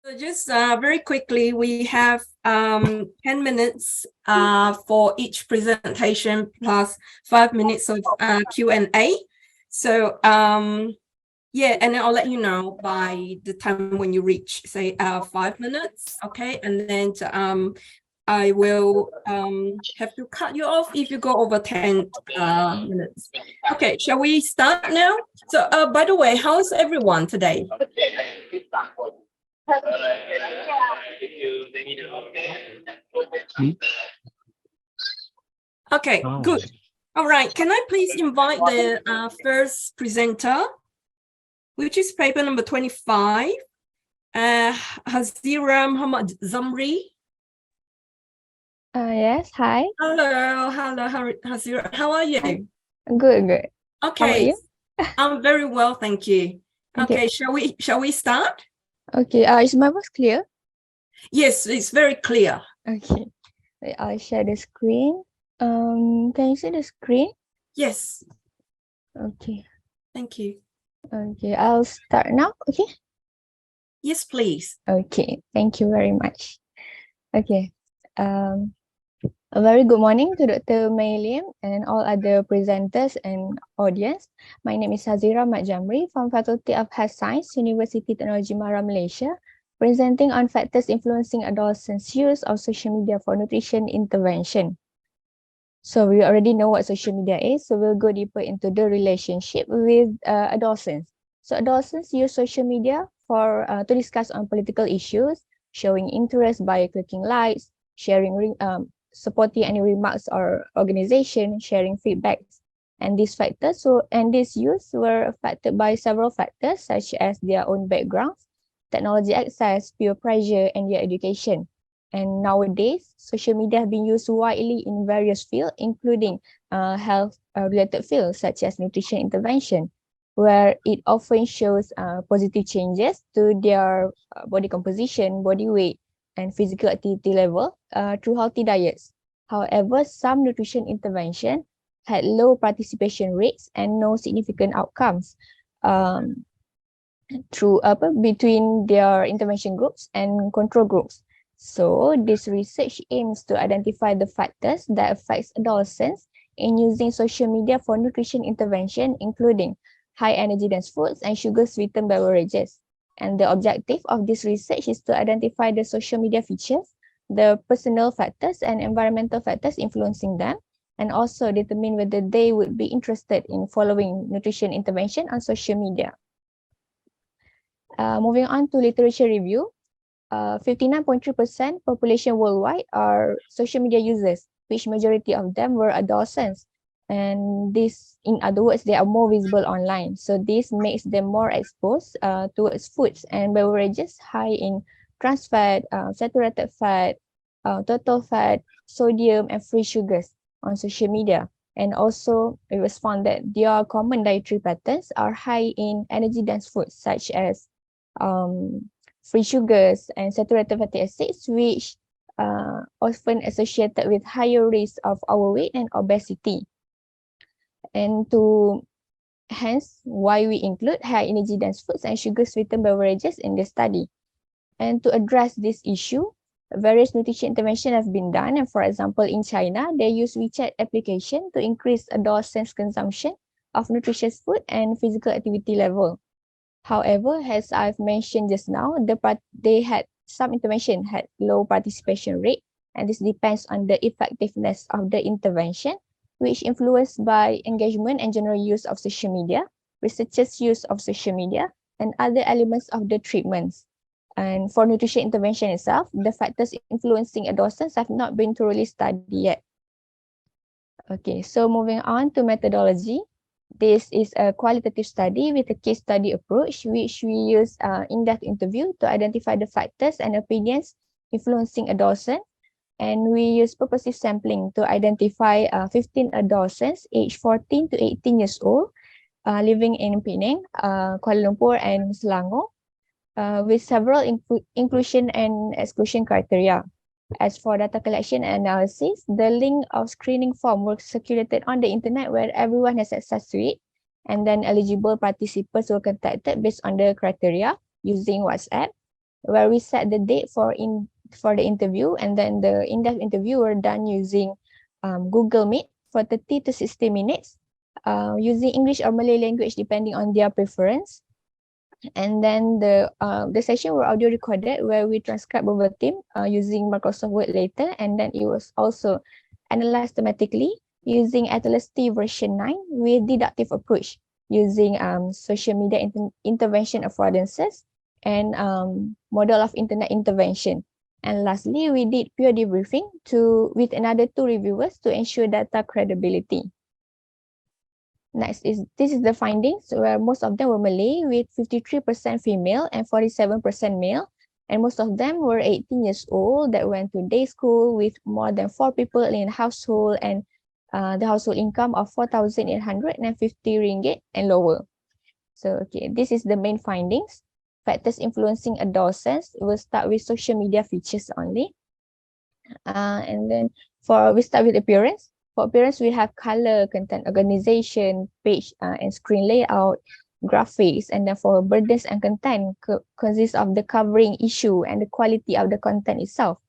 So just very quickly, we have 10 minutes for each presentation plus 5 minutes of Q&A. So yeah, and then I'll let you know by the time when you reach, say, 5 minutes, okay? And then I will have to cut you off if you go over 10 minutes. Okay, shall we start now? So by the way, how's everyone today? Okay, good. All right, can I please invite the first presenter, which is paper number 25, Hazira Muhammad Zamri. Yes, hi. Hello, Hazira. How are you? Good. Okay, How about you? I'm very well, thank you. Okay. Okay, shall we start? Okay, is my voice clear? Yes, it's very clear. Okay. Wait, I'll share the screen. Can you see the screen? Yes. Okay. Thank you. Okay, I'll start now. Okay. Yes, please. Okay, thank you very much. Okay. A very good morning to Dr. May Lim and all other presenters and audience. My name is Hazira Majamri from Faculty of Health Science, Universiti Teknologi MARA, Malaysia, presenting on factors influencing adolescents' use of social media for nutrition intervention. So we already know what social media is, so we'll go deeper into the relationship with adolescents. So adolescents use social media for to discuss on political issues, showing interest by clicking likes, sharing supporting any remarks or organization, sharing feedbacks. And these factors, and these use were affected by several factors such as their own backgrounds, technology access, peer pressure, and their education. And nowadays, social media have been used widely in various fields, including health-related fields such as nutrition intervention, where it often shows positive changes to their body composition, body weight, and physical activity level through healthy diets. However, some nutrition intervention had low participation rates and no significant outcomes between their intervention groups and control groups. So this research aims to identify the factors that affects adolescents in using social media for nutrition intervention, including high energy dense foods and sugar sweetened beverages. And the objective of this research is to identify the social media features, the personal factors and environmental factors influencing them, and also determine whether they would be interested in following nutrition intervention on social media. Moving on to literature review, 59.3% population worldwide are social media users, which majority of them were adolescents. And this, in other words, they are more visible online. So this makes them more exposed towards foods and beverages high in trans fat, saturated fat, total fat, sodium, and free sugars on social media. And also, it was found that their common dietary patterns are high in energy-dense foods such as free sugars and saturated fatty acids, which often associated with higher risk of overweight and obesity. And to hence why we include high energy dense foods and sugar sweetened beverages in the study. And to address this issue, various nutrition interventions have been done. And for example, in China, they use WeChat application to increase adolescents' consumption of nutritious food and physical activity level. However, as I've mentioned just now, some intervention had low participation rate, and this depends on the effectiveness of the intervention, which influenced by engagement and general use of social media, researchers' use of social media, and other elements of the treatments. And for nutrition intervention itself, the factors influencing adolescents have not been thoroughly studied yet. Okay, so moving on to methodology. This is a qualitative study with a case study approach, which we use in-depth interview to identify the factors and opinions influencing adolescents. And we use purposive sampling to identify 15 adolescents aged 14 to 18 years old living in Penang, Kuala Lumpur, and Selangor with several inclusion and exclusion criteria. As for data collection and analysis, the link of screening form was circulated on the internet where everyone has access to it. And then eligible participants were contacted based on the criteria using WhatsApp. where we set the date for the interview, and then the in-depth interview were done using Google Meet for 30 to 60 minutes, using English or Malay language depending on their preference. And then the session were audio recorded, where we transcribe over team using Microsoft Word later, and then it was also analyzed thematically using AicQoL version 9 with deductive approach using social media intervention affordances and model of internet intervention. And lastly, we did peer debriefing with another 2 reviewers to ensure data credibility. Next this is the findings, where most of them were Malay with 53% female and 47% male, and most of them were 18 years old that went to day school with more than 4 people in a household, and the household income of 4,850 ringgit and lower. So okay, this is the main findings. Factors influencing adolescents. We'll start with social media features only. And then we start with appearance. For appearance, we have color, content organization, page and screen layout, graphics, and then for burdens and content consists of the covering issue and the quality of the content itself.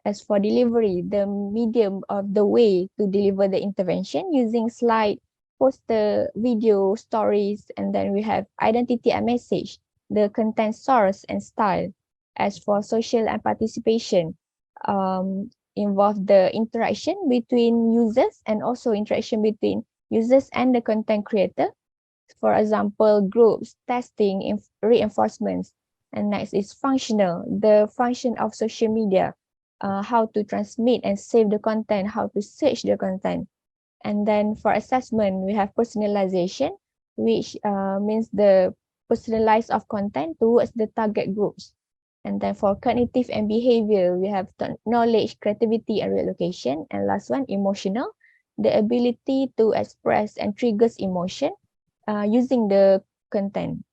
As for delivery, the medium of the way to deliver the intervention using slide, poster, video, stories, and then we have identity and message, the content source and style. As for social and participation, involve the interaction between users and also interaction between users and the content creator. For example, groups, testing, reinforcements. And next is functional, the function of social media, how to transmit and save the content, how to search the content. And then for assessment, we have personalization, which means the personalized of content towards the target groups. And then for cognitive and behavior, we have knowledge, creativity, and relocation. And last one, emotional, the ability to express and triggers emotion using the content.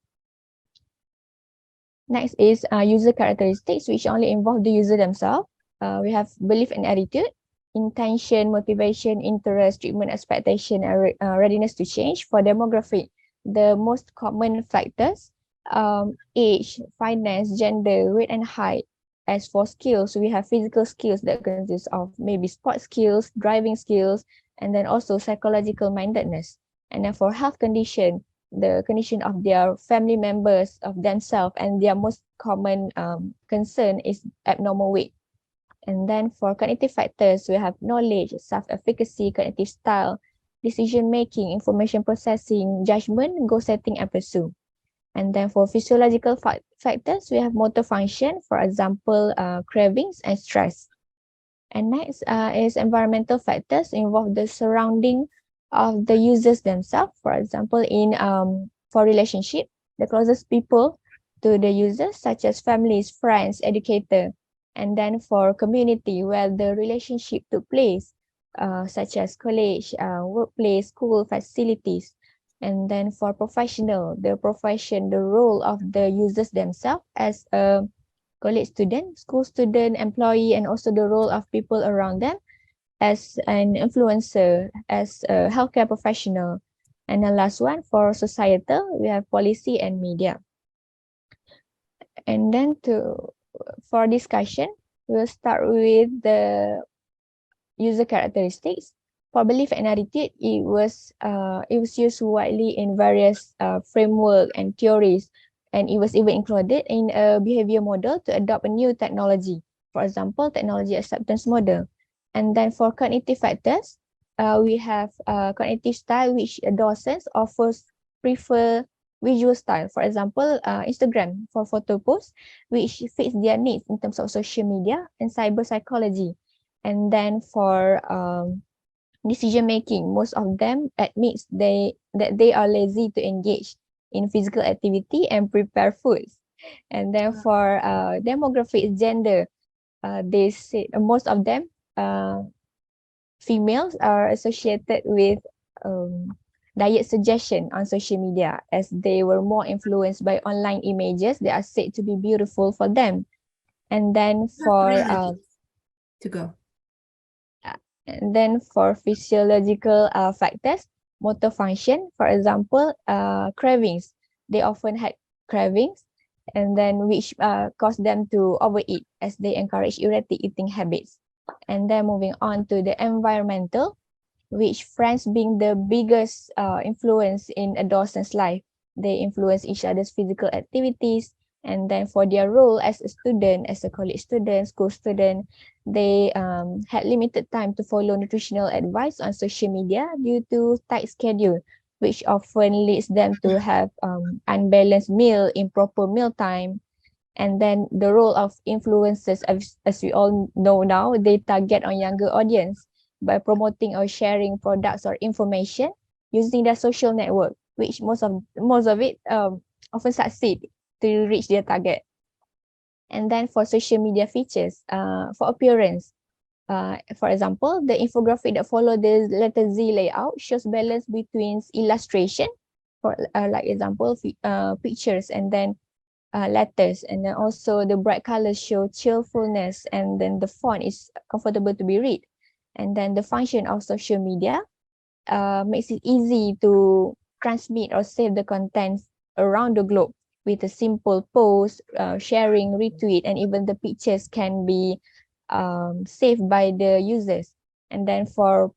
Next is user characteristics, which only involve the user themselves. We have belief and attitude, intention, motivation, interest, treatment, expectation, and readiness to change. For demographic, the most common factors, age, finance, gender, weight, and height. As for skills, we have physical skills that consist of maybe sport skills, driving skills, and then also psychological mindedness. And then for health condition, the condition of their family members, of themselves, and their most common concern is abnormal weight. And then for cognitive factors, we have knowledge, self-efficacy, cognitive style, decision-making, information processing, judgment, goal setting, and pursue. And then for physiological factors, we have motor function, for example, cravings and stress. And next is environmental factors, involve the surrounding of the users themselves. For example, for relationship, the closest people to the users, such as families, friends, educator. And then for community, where the relationship took place, such as college, workplace, school, facilities. And then for professional, the profession, the role of the users themselves as a college student, school student, employee, and also the role of people around them as an influencer, as a healthcare professional. And the last one, for societal, we have policy and media. And then for discussion, we'll start with the user characteristics. For belief and attitude, it was used widely in various framework and theories, and it was even included in a behavior model to adopt a new technology. For example, technology acceptance model. And then for cognitive factors, we have cognitive style, which docents prefer visual style. For example, Instagram for photo posts, which fits their needs in terms of social media and cyber psychology. And then for decision making, most of them admits that they are lazy to engage in physical activity and prepare foods. And then for demographic, gender, they say most of them females are associated with diet suggestion on social media, as they were more influenced by online images that are said to be beautiful for them. And then for to go. And then for physiological factors, motor function, for example, cravings. They often had cravings. and then which cause them to overeat as they encourage erratic eating habits. And then moving on to the environmental, which friends being the biggest influence in adolescents' life. They influence each other's physical activities, and then for their role as a student, as a college student, school student, they had limited time to follow nutritional advice on social media due to tight schedule, which often leads them to have unbalanced meal, improper meal time. And then the role of influencers, as we all know now, they target on younger audience by promoting or sharing products or information using their social network, which most of it often succeed to reach their target. And then for social media features, for appearance, for example, the infographic that follow the letter Z layout shows balance between illustration, for like example, pictures, and then letters, and then also the bright colors show cheerfulness, and then the font is comfortable to be read. And then the function of social media makes it easy to transmit or save the contents around the globe with a simple post, sharing, retweet, and even the pictures can be saved by the users. And then for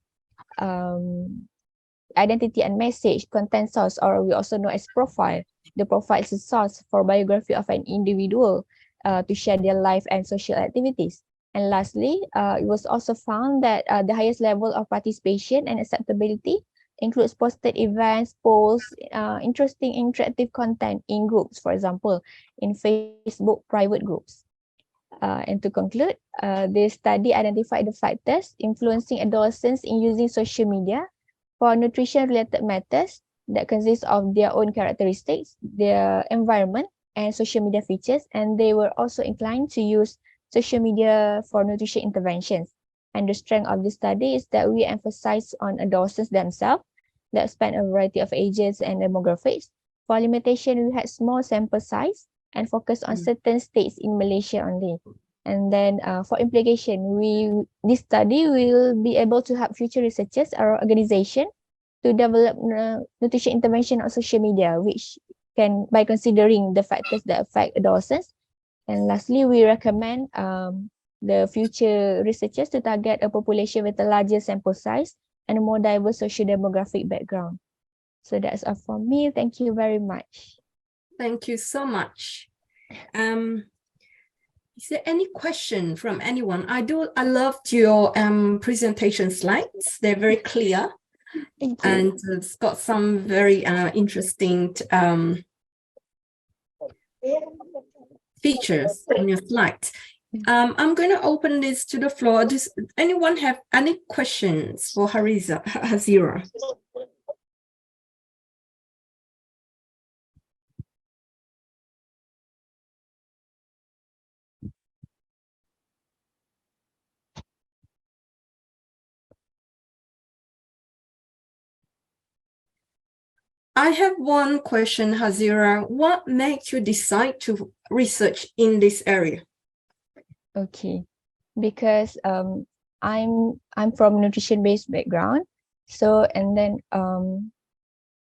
identity and message, content source, or we also know as profile. The profile is a source for biography of an individual to share their life and social activities. And lastly, it was also found that the highest level of participation and acceptability includes posted events, polls, interesting interactive content in groups, for example, in Facebook private groups. And to conclude, the study identified the factors influencing adolescents in using social media for nutrition-related matters that consist of their own characteristics, their environment, and social media features, and they were also inclined to use social media for nutrition interventions. And the strength of this study is that we emphasize on adolescents themselves that span a variety of ages and demographics. For limitation, we had small sample size and focus on certain states in Malaysia only. And then for implication, this study will be able to help future researchers or organization to develop nutrition intervention on social media, which can by considering the factors that affect adolescents. And lastly, we recommend the future researchers to target a population with a larger sample size and a more diverse social demographic background. So that's all from me. Thank you very much. Thank you so much. Is there any question from anyone? I loved your presentation slides. They're very clear. And it's got some very interesting features in your slides. I'm going to open this to the floor. Does anyone have any questions for Hazira? I have one question, Hazira. What makes you decide to research in this area? Okay, because I'm from nutrition-based background, so and then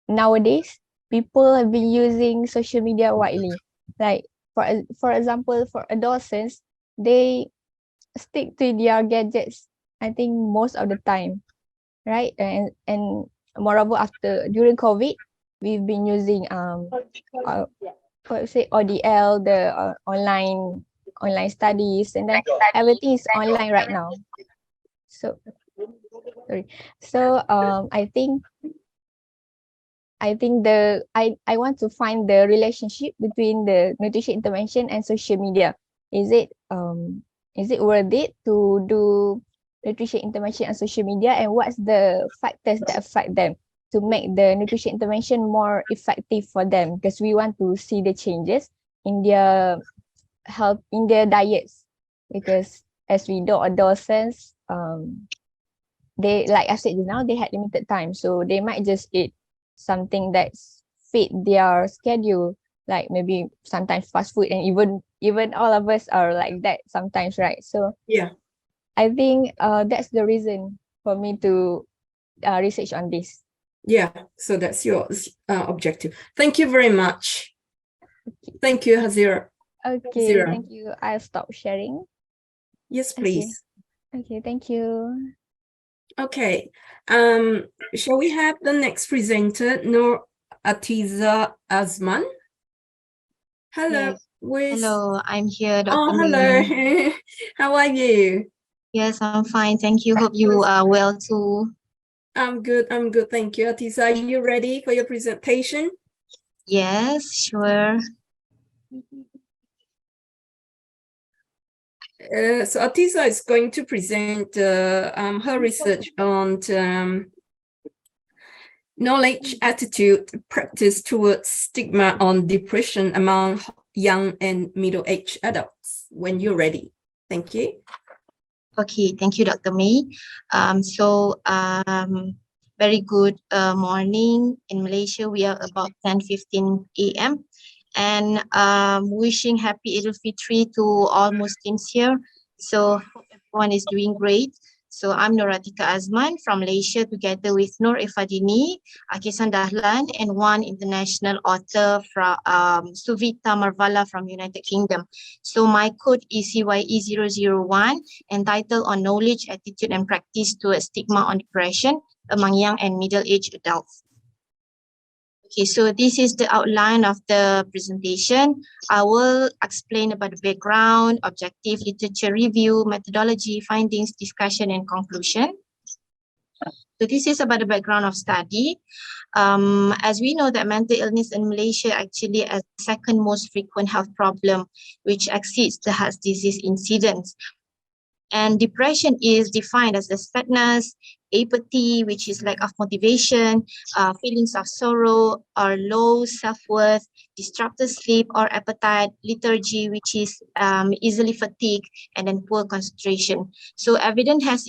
nowadays people have been using social media widely. Like for example, for adolescents, they stick to their gadgets, I think most of the time, right? And moreover, during COVID, we've been using ODL, the online studies, and then everything is online right now. So sorry. So I think I want to find the relationship between the nutrition intervention and social media. Is it worth it to do nutrition intervention on social media, and what's the factors that affect them to make the nutrition intervention more effective for them? Because we want to see the changes in their health, in their diets, because as we know, adolescents, they, like I said now, they had limited time, so they might just eat something that's fit their schedule, like maybe sometimes fast food, and even all of us are like that sometimes, right? So yeah, I think that's the reason for me to research on this. Yeah, so that's your objective. Thank you very much. Thank you, Hazira. Okay, Hazira. thank you. I'll stop sharing. Yes, Okay. please. Okay, thank you. Okay. Shall we have the next presenter, Nur Atiza Azman? Hello. Yes. Hello, I'm here, Dr. Oh, May. hello. How are you? Yes, I'm fine. Thank you. Hope you are well too. I'm good. I'm good. Thank you. Atiza, are you ready for your presentation? Yes, sure. So Atiza is going to present her research on knowledge, attitude, practice towards stigma on depression among young and middle-aged adults. When you're ready. Thank you. Okay, thank you, Dr. May. Very good morning. In Malaysia, we are about 10:15 a.m. and wishing happy Eid al-Fitri to all Muslims here. So hope everyone is doing great. So I'm Nuratika Azman from Malaysia, together with Nur Ifadini, Akisan Dahlan, and one international author from Suvita Marvala from United Kingdom. So my code is CYE001, entitled on knowledge, attitude, and practice towards stigma on depression among young and middle-aged adults. Okay, so this is the outline of the presentation. I will explain about the background, objective, literature review, methodology, findings, discussion, and conclusion. So this is about the background of study. As we know that mental illness in Malaysia actually is the second most frequent health problem, which exceeds the heart disease incidence. And depression is defined as the sadness, apathy, which is lack of motivation, feelings of sorrow or low self-worth, disrupted sleep or appetite, lethargy, which is easily fatigue, and then poor concentration. So evidence has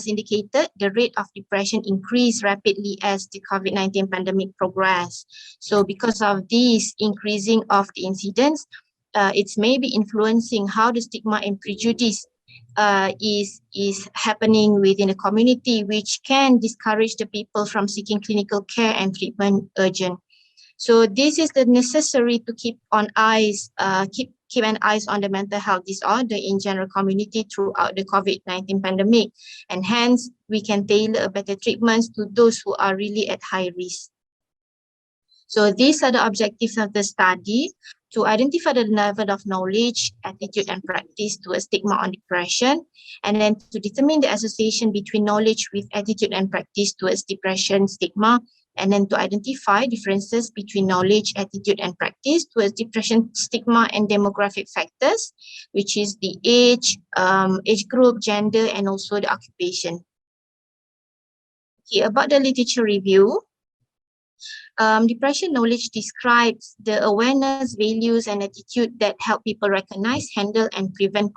indicated the rate of depression increased rapidly as the COVID-19 pandemic progressed. So because of this increasing of the incidence, it's maybe influencing how the stigma and prejudice is happening within the community, which can discourage the people from seeking clinical care and treatment urgent. So this is the necessary to keep an eyes on the mental health disorder in general community throughout the COVID-19 pandemic, and hence we can tailor better treatments to those who are really at high risk. So these are the objectives of the study: to identify the level of knowledge, attitude, and practice towards stigma on depression, and then to determine the association between knowledge with attitude and practice towards depression stigma, and then to identify differences between knowledge, attitude, and practice towards depression stigma and demographic factors, which is the age group, gender, and also the occupation. Okay, about the literature review. Depression knowledge describes the awareness, values, and attitude that help people recognize, handle, and prevent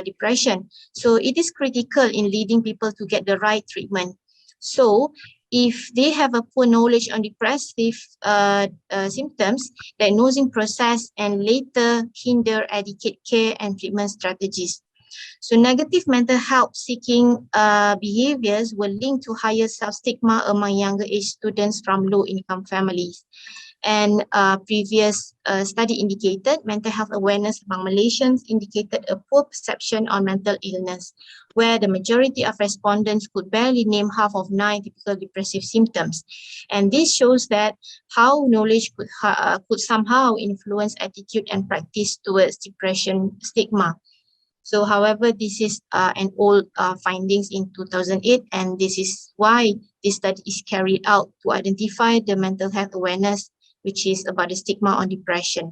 depression. So it is critical in leading people to get the right treatment. So if they have a poor knowledge on depressive symptoms, diagnosing process and later hinder adequate care and treatment strategies. So negative mental health seeking behaviors will link to higher self-stigma among younger age students from low-income families. And previous study indicated mental health awareness among Malaysians indicated a poor perception on mental illness, where the majority of respondents could barely name half of 9 typical depressive symptoms. And this shows that how knowledge could somehow influence attitude and practice towards depression stigma. So, however, this is an old findings in 2008, and this is why this study is carried out to identify the mental health awareness, which is about the stigma on depression.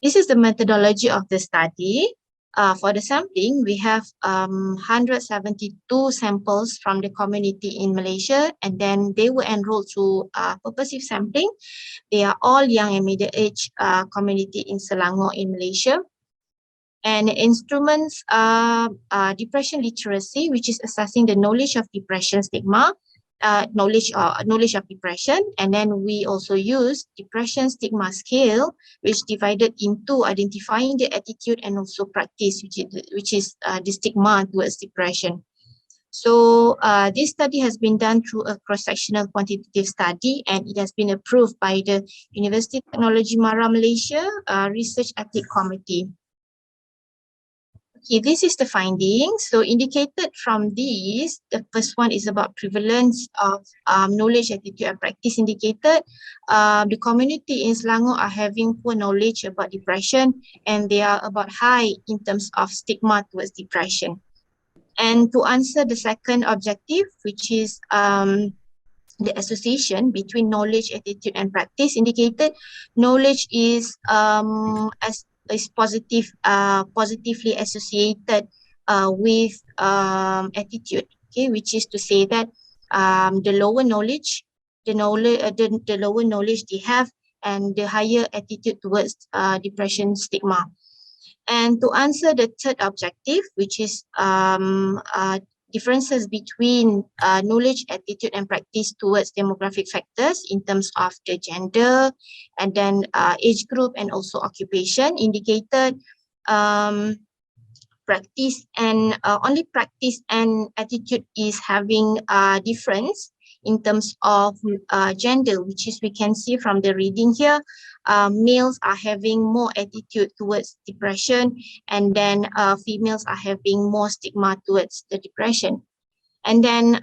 This is the methodology of the study. For the sampling, we have 172 samples from the community in Malaysia, and then they were enrolled to purposive sampling. They are all young and middle-aged community in Selangor in Malaysia. And instruments are depression literacy, which is assessing the knowledge of depression stigma, knowledge of depression. And then we also use depression stigma scale, which divided into identifying the attitude and also practice, which is the stigma towards depression. So this study has been done through a cross-sectional quantitative study, and it has been approved by the Universiti Teknologi MARA Malaysia Research Ethics Committee. Okay, this is the findings. So indicated from these, the first one is about prevalence of knowledge, attitude and practice indicated. The community in Selangor are having poor knowledge about depression, and they are about high in terms of stigma towards depression. And to answer the second objective, which is the association between knowledge, attitude and practice indicated, knowledge is positively associated with attitude. Okay, which is to say that the lower knowledge, the lower knowledge they have, and the higher attitude towards depression stigma. And to answer the third objective, which is differences between knowledge, attitude and practice towards demographic factors in terms of the gender and then age group and also occupation indicated, practice and only practice and attitude is having a difference in terms of gender, which is we can see from the reading here. Males are having more attitude towards depression, and then females are having more stigma towards the depression. And then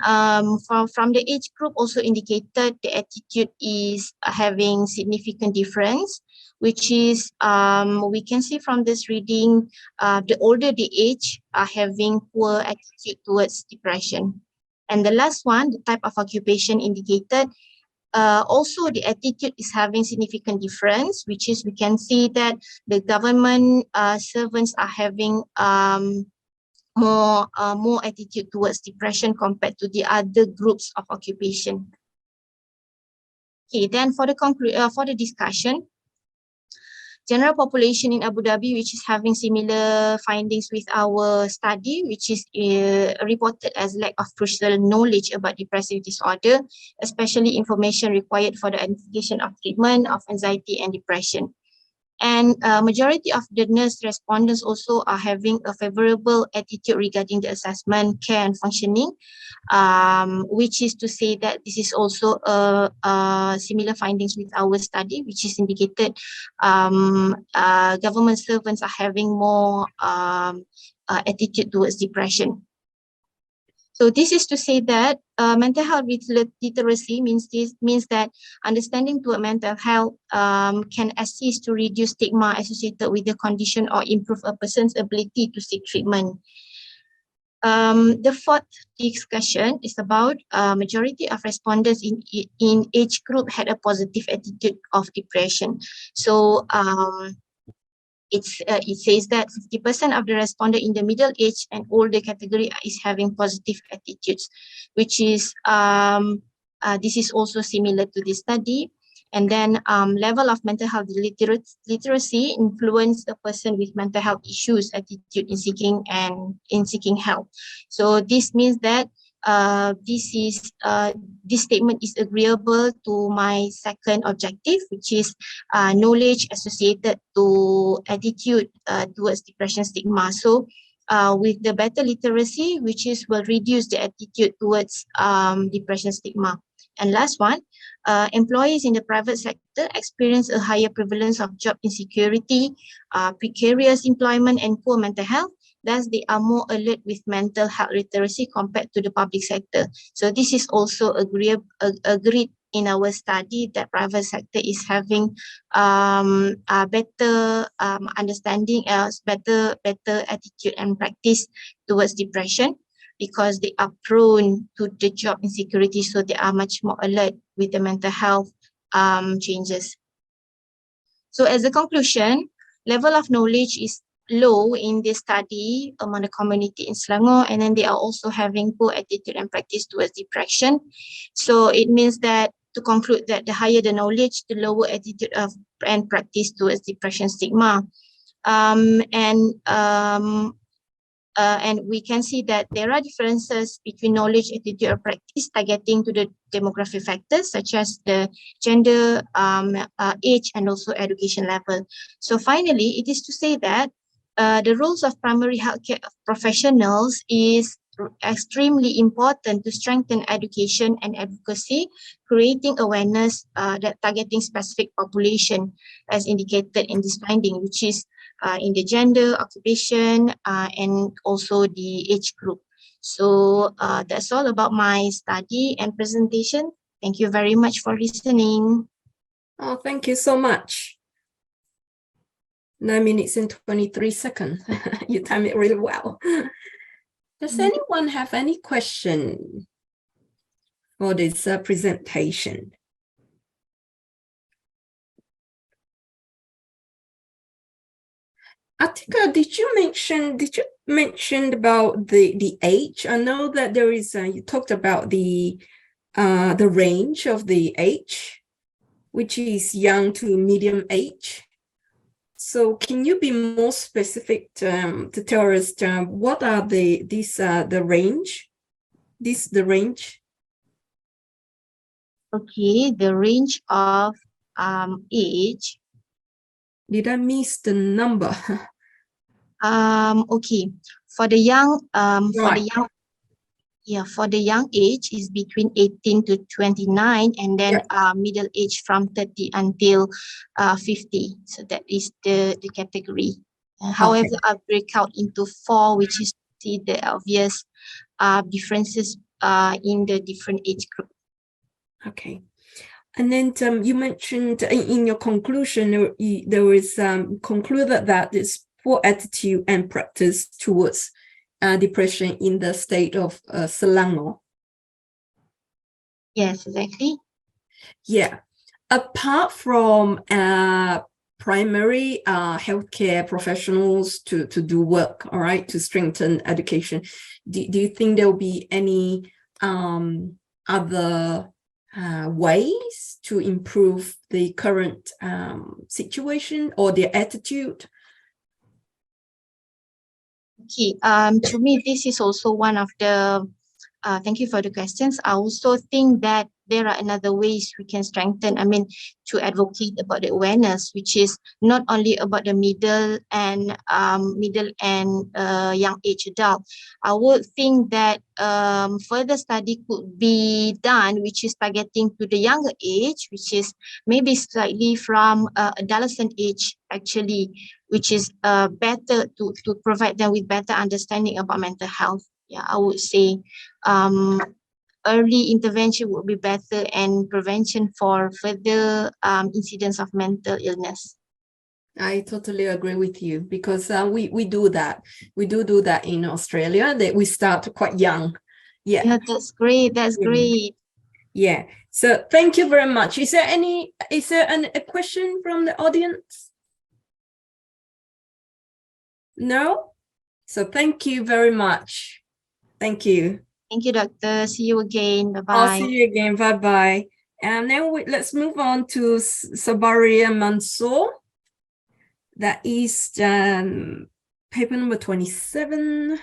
from the age group also indicated the attitude is having significant difference, which is we can see from this reading, the older the age are having poor attitude towards depression. And the last one, the type of occupation indicated, also the attitude is having significant difference, which is we can see that the government servants are having more attitude towards depression compared to the other groups of occupation. Okay, then for the discussion, general population in Abu Dhabi, which is having similar findings with our study, which is reported as lack of crucial knowledge about depressive disorder, especially information required for the identification of treatment of anxiety and depression. And majority of the nurse respondents also are having a favorable attitude regarding the assessment, care and functioning, which is to say that this is also similar findings with our study, which is indicated government servants are having more attitude towards depression. So this is to say that mental health literacy means that understanding to mental health can assist to reduce stigma associated with the condition or improve a person's ability to seek treatment. The fourth discussion is about majority of respondents in age group had a positive attitude of depression. So it says that 50% of the respondent in the middle age and older category is having positive attitudes, which is this is also similar to this study. And then level of mental health literacy influence a person with mental health issues attitude in seeking help. So this means that this statement is agreeable to my second objective, which is knowledge associated to attitude towards depression stigma. So with the better literacy, which is will reduce the attitude towards depression stigma. And last one, employees in the private sector experience a higher prevalence of job insecurity, precarious employment and poor mental health. Thus, they are more alert with mental health literacy compared to the public sector. So this is also agreed in our study that private sector is having a better understanding, better attitude and practice towards depression, because they are prone to the job insecurity. So they are much more alert with the mental health changes. So as a conclusion, level of knowledge is low in this study among the community in Selangor, and then they are also having poor attitude and practice towards depression. So it means that to conclude that the higher the knowledge, the lower attitude of and practice towards depression stigma. And we can see that there are differences between knowledge, attitude, or practice targeting to the demographic factors such as the gender, age, and also education level. So finally, it is to say that the roles of primary healthcare professionals is extremely important to strengthen education and advocacy, creating awareness that targeting specific population as indicated in this finding, which is in the gender, occupation, and also the age group. So that's all about my study and presentation. Thank you very much for listening. Oh, thank you so much. 9 minutes and 23 seconds. You timed it really well. Does anyone have any question for this presentation? Atika, did you mention about the age? I know that there is you talked about the range of the age, which is young to medium age. So can you be more specific to tell us what are the range? The range? Okay, the range of age. Did I miss the number? Okay, for the young Right. for the young age is between 18 to 29, and then middle age from 30 until 50. So that is the category. However, I break out into 4, which is see the obvious differences in the different age group. Okay. And then you mentioned in your conclusion, there was concluded that this poor attitude and practice towards depression in the state of Selangor. Yes, exactly. Yeah. Apart from primary healthcare professionals to do work, all right, to strengthen education, do you think there will be any other ways to improve the current situation or their attitude? Okay, to me, this is also one of the, thank you for the questions. I also think that there are another ways we can strengthen, to advocate about the awareness, which is not only about the middle and young age adult. I would think that further study could be done, which is targeting to the younger age, which is maybe slightly from adolescent age, actually, which is better to provide them with better understanding about mental health. Yeah, I would say early intervention would be better, and prevention for further incidents of mental illness. I totally agree with you, because we do that. We do that in Australia, that we start quite young. Yeah, that's great. That's great. Yeah. So thank you very much. Is there a question from the audience? No? So thank you very much. Thank you. Thank you, Doctor. See you again. Bye-bye. I'll see you again. Bye-bye. And then let's move on to Sabaria Mansour. That is paper number 27.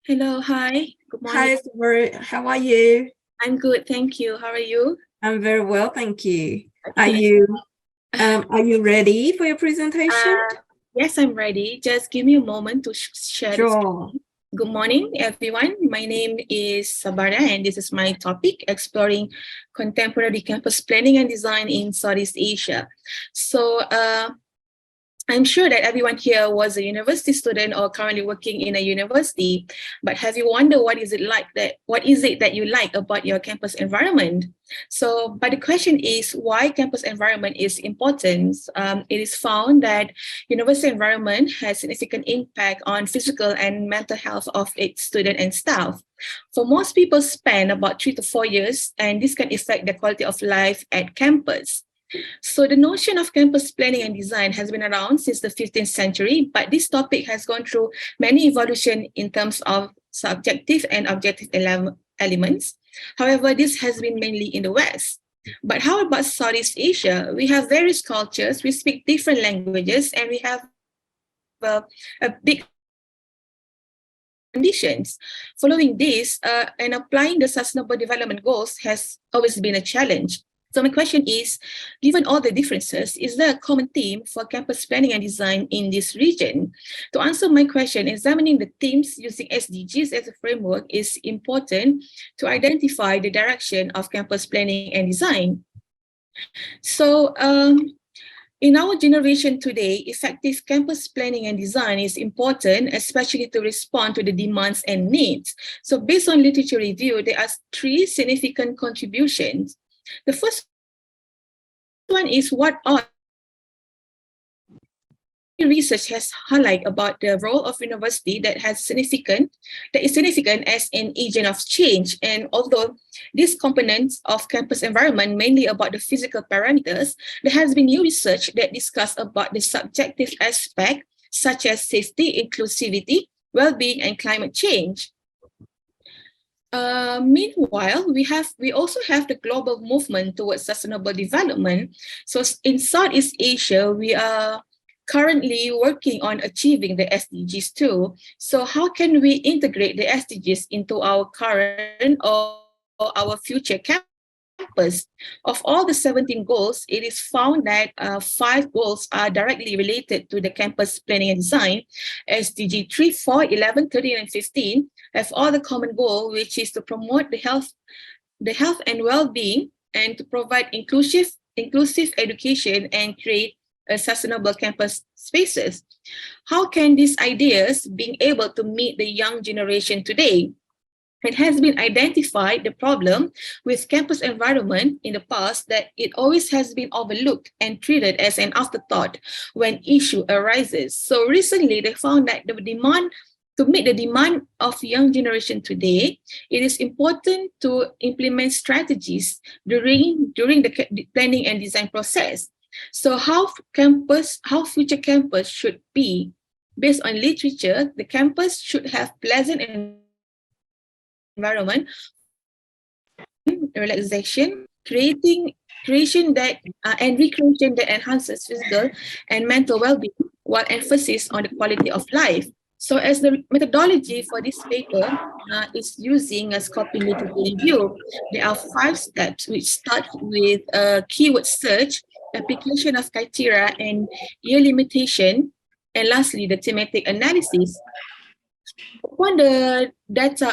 Hello, hi. Good morning. Hi, Sabaria. How are you? I'm good, thank you. How are you? I'm very well, thank you. Okay. Are you ready for your presentation? Yes, I'm ready. Just give me a moment to share. Sure. Good morning, everyone. My name is Sabara, and this is my topic, exploring contemporary campus planning and design in Southeast Asia. So I'm sure that everyone here was a university student or currently working in a university, but have you wondered what is it that you like about your campus environment? But the question is why campus environment is important. It is found that university environment has significant impact on physical and mental health of its student and staff. For most people spend about 3 to 4 years, and this can affect the quality of life at campus. So the notion of campus planning and design has been around since the 15th century, but this topic has gone through many evolution in terms of subjective and objective elements. However, this has been mainly in the West. But how about Southeast Asia? We have various cultures, we speak different languages, and we have a big conditions. Following this, and applying the Sustainable Development Goals has always been a challenge. So my question is, given all the differences, is there a common theme for campus planning and design in this region? To answer my question, examining the themes using SDGs as a framework is important to identify the direction of campus planning and design. So in our generation today, effective campus planning and design is important, especially to respond to the demands and needs. So based on literature review, there are 3 significant contributions. The first one is what are research has highlighted about the role of university that is significant as an agent of change. And although these components of campus environment mainly about the physical parameters, there has been new research that discuss about the subjective aspect such as safety, inclusivity, well-being, and climate change. Meanwhile, we also have the global movement towards sustainable development. So in Southeast Asia, we are currently working on achieving the SDGs too. So how can we integrate the SDGs into our current or our future campus? Of all the 17 goals, it is found that 5 goals are directly related to the campus planning and design. SDG 3, 4, 11, 13, and 15 have all the common goal, which is to promote the health and well-being, and to provide inclusive education and create sustainable campus spaces. How can these ideas being able to meet the young generation today? It has been identified the problem with campus environment in the past that it always has been overlooked and treated as an afterthought when issue arises. So recently they found that to meet the demand of young generation today, it is important to implement strategies during the planning and design process. So how future campus should be? Based on literature, the campus should have pleasant environment, relaxation, recreation that enhances physical and mental well-being, while emphasis on the quality of life. So as the methodology for this paper is using a scoping literature review, there are 5 steps which start with keyword search, application of criteria and year limitation, and lastly, the thematic analysis. Upon the data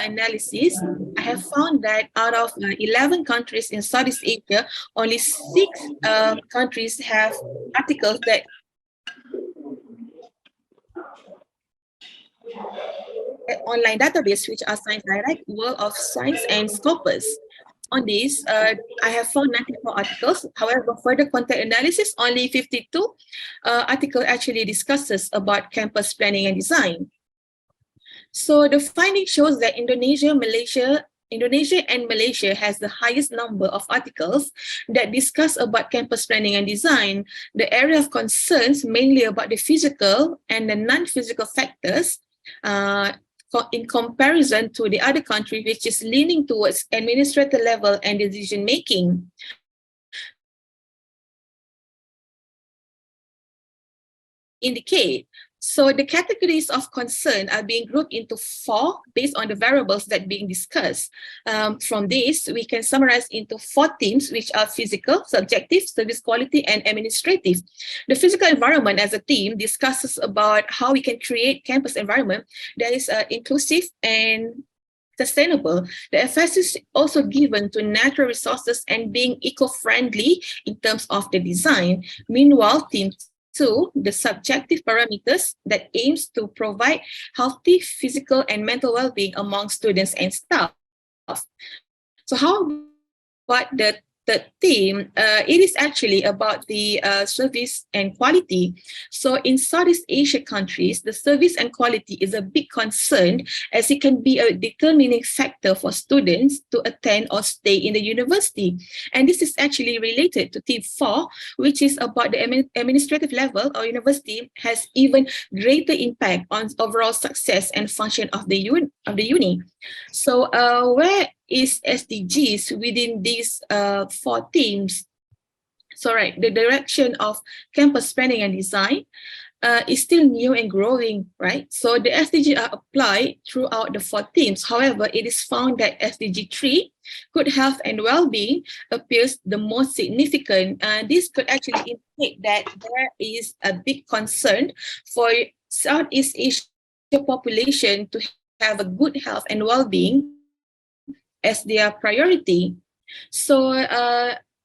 analysis, I have found that out of 11 countries in Southeast Asia, only 6 countries have articles that online database, which are Science Direct, World of Science, and Scopus. On this, I have found 94 articles. However, for the content analysis, only 52 article actually discusses about campus planning and design. So the finding shows that Indonesia and Malaysia has the highest number of articles that discuss about campus planning and design. The area of concerns mainly about the physical and the non-physical factors in comparison to the other country, which is leaning towards administrative level and decision making. Indicate. So the categories of concern are being grouped into 4 based on the variables that being discussed. From this, we can summarize into 4 themes, which are physical, subjective, service quality, and administrative. The physical environment as a theme discusses about how we can create campus environment that is inclusive and sustainable. The emphasis also given to natural resources and being eco-friendly in terms of the design. Meanwhile, theme 2, the subjective parameters that aims to provide healthy physical and mental well-being among students and staff. So how about the third theme? It is actually about the service and quality. So in Southeast Asia countries, the service and quality is a big concern, as it can be a determining factor for students to attend or stay in the university. And this is actually related to theme 4, which is about the administrative level or university has even greater impact on overall success and function of the uni. So where is SDGs within these 4 themes? So right, the direction of campus planning and design. is still new and growing, right? So the SDG are applied throughout the 4 themes. However, it is found that SDG 3, good health and well-being, appears the most significant. This could actually indicate that there is a big concern for Southeast Asia population to have a good health and well-being as their priority. So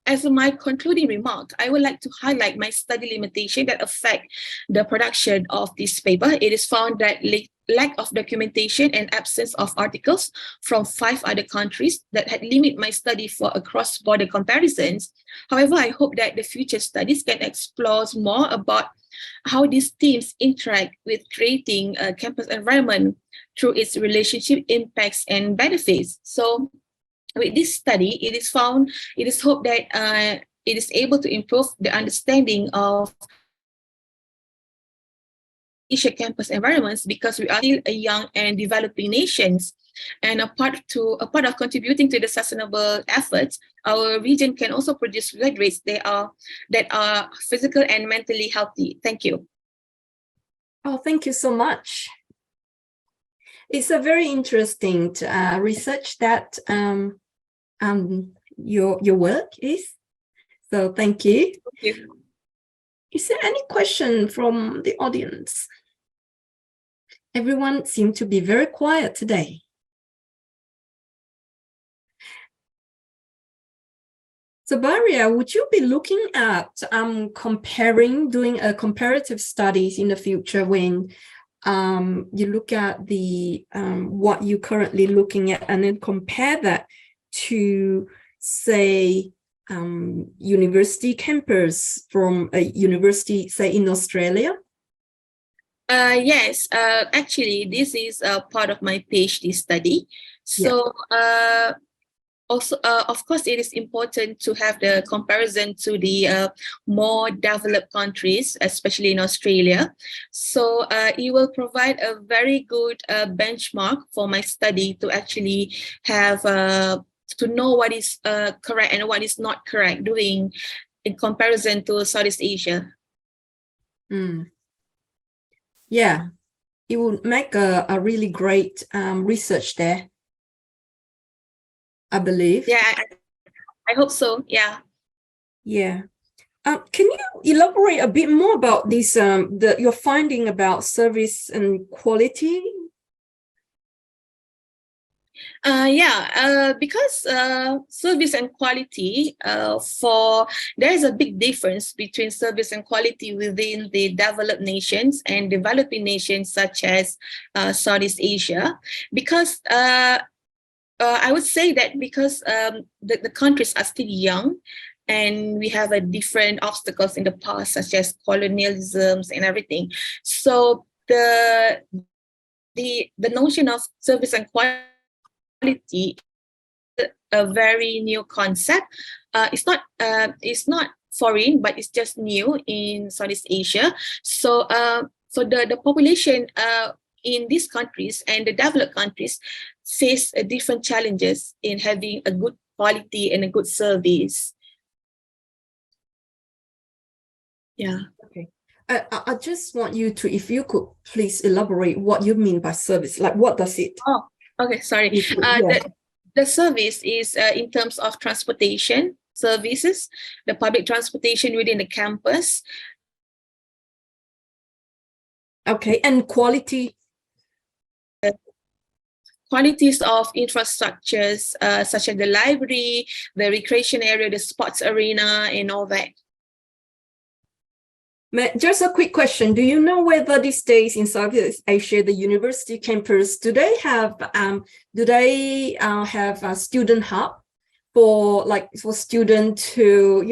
as my concluding remark, I would like to highlight my study limitation that affect the production of this paper. It is found that lack of documentation and absence of articles from 5 other countries that had limited my study for a cross-border comparisons. However, I hope that the future studies can explore more about how these teams interact with creating a campus environment through its relationship, impacts, and benefits. So with this study, it is hoped that it is able to improve the understanding of Asia campus environments, because we are still a young and developing nations. And a part of contributing to the sustainable efforts, our region can also produce graduates that are physical and mentally healthy. Thank you. Oh, thank you so much. It's a very interesting research that your work is. So thank you. Thank you. Is there any question from the audience? Everyone seemed to be very quiet today. So Baria, would you be looking at doing a comparative studies in the future when you look at the what you're currently looking at and then compare that to, say, university campus from a university, say, in Australia? Yes, actually, this is part of my PhD study. So also, of course, it is important to have the comparison to the more developed countries, especially in Australia. So it will provide a very good benchmark for my study to actually have to know what is correct and what is not correct doing in comparison to Southeast Asia. Yeah, it would make a really great research there, I believe. Yeah, I hope so. Yeah. Yeah. Can you elaborate a bit more about this, your finding about service and quality? Because service and quality, there is a big difference between service and quality within the developed nations and developing nations such as Southeast Asia. Because I would say that because the countries are still young, and we have a different obstacles in the past, such as colonialisms and everything. So the notion of service and quality a very new concept. It's not foreign, but it's just new in Southeast Asia. So the population in these countries and the developed countries face different challenges in having a good quality and a good service. Yeah. Okay. I just want you to, if you could please elaborate what you mean by service. Like, what does it? Oh, okay. Sorry. The service is in terms of transportation services, the public transportation within the campus. Okay, and quality? Qualities of infrastructures such as the library, the recreation area, the sports arena, and all that. Just a quick question. Do you know whether these days in Southeast Asia, the university campus, do they have a student hub for student to,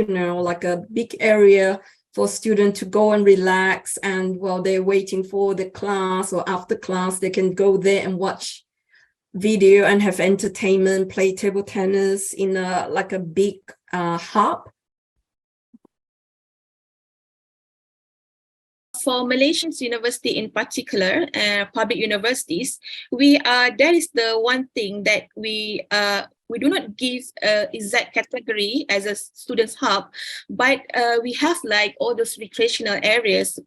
like a big area for student to go and relax, and while they're waiting for the class or after class, they can go there and watch video and have entertainment, play table tennis in a big hub? For Malaysian university in particular, public universities, that is the one thing that we we do not give a exact category as a students hub, but we have like all those recreational areas,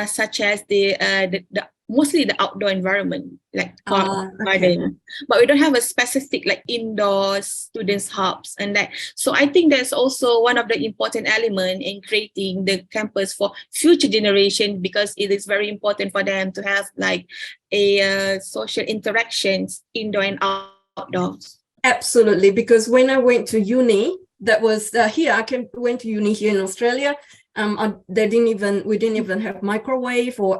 such as the mostly the outdoor environment, like park, garden, but we don't have a specific like indoor students hubs and that. So I think that's also one of the important element in creating the campus for future generation, because it is very important for them to have like a social interactions indoor and outdoors. Absolutely, because when I went to uni, that was here. Went to uni here in Australia. We didn't even have microwave or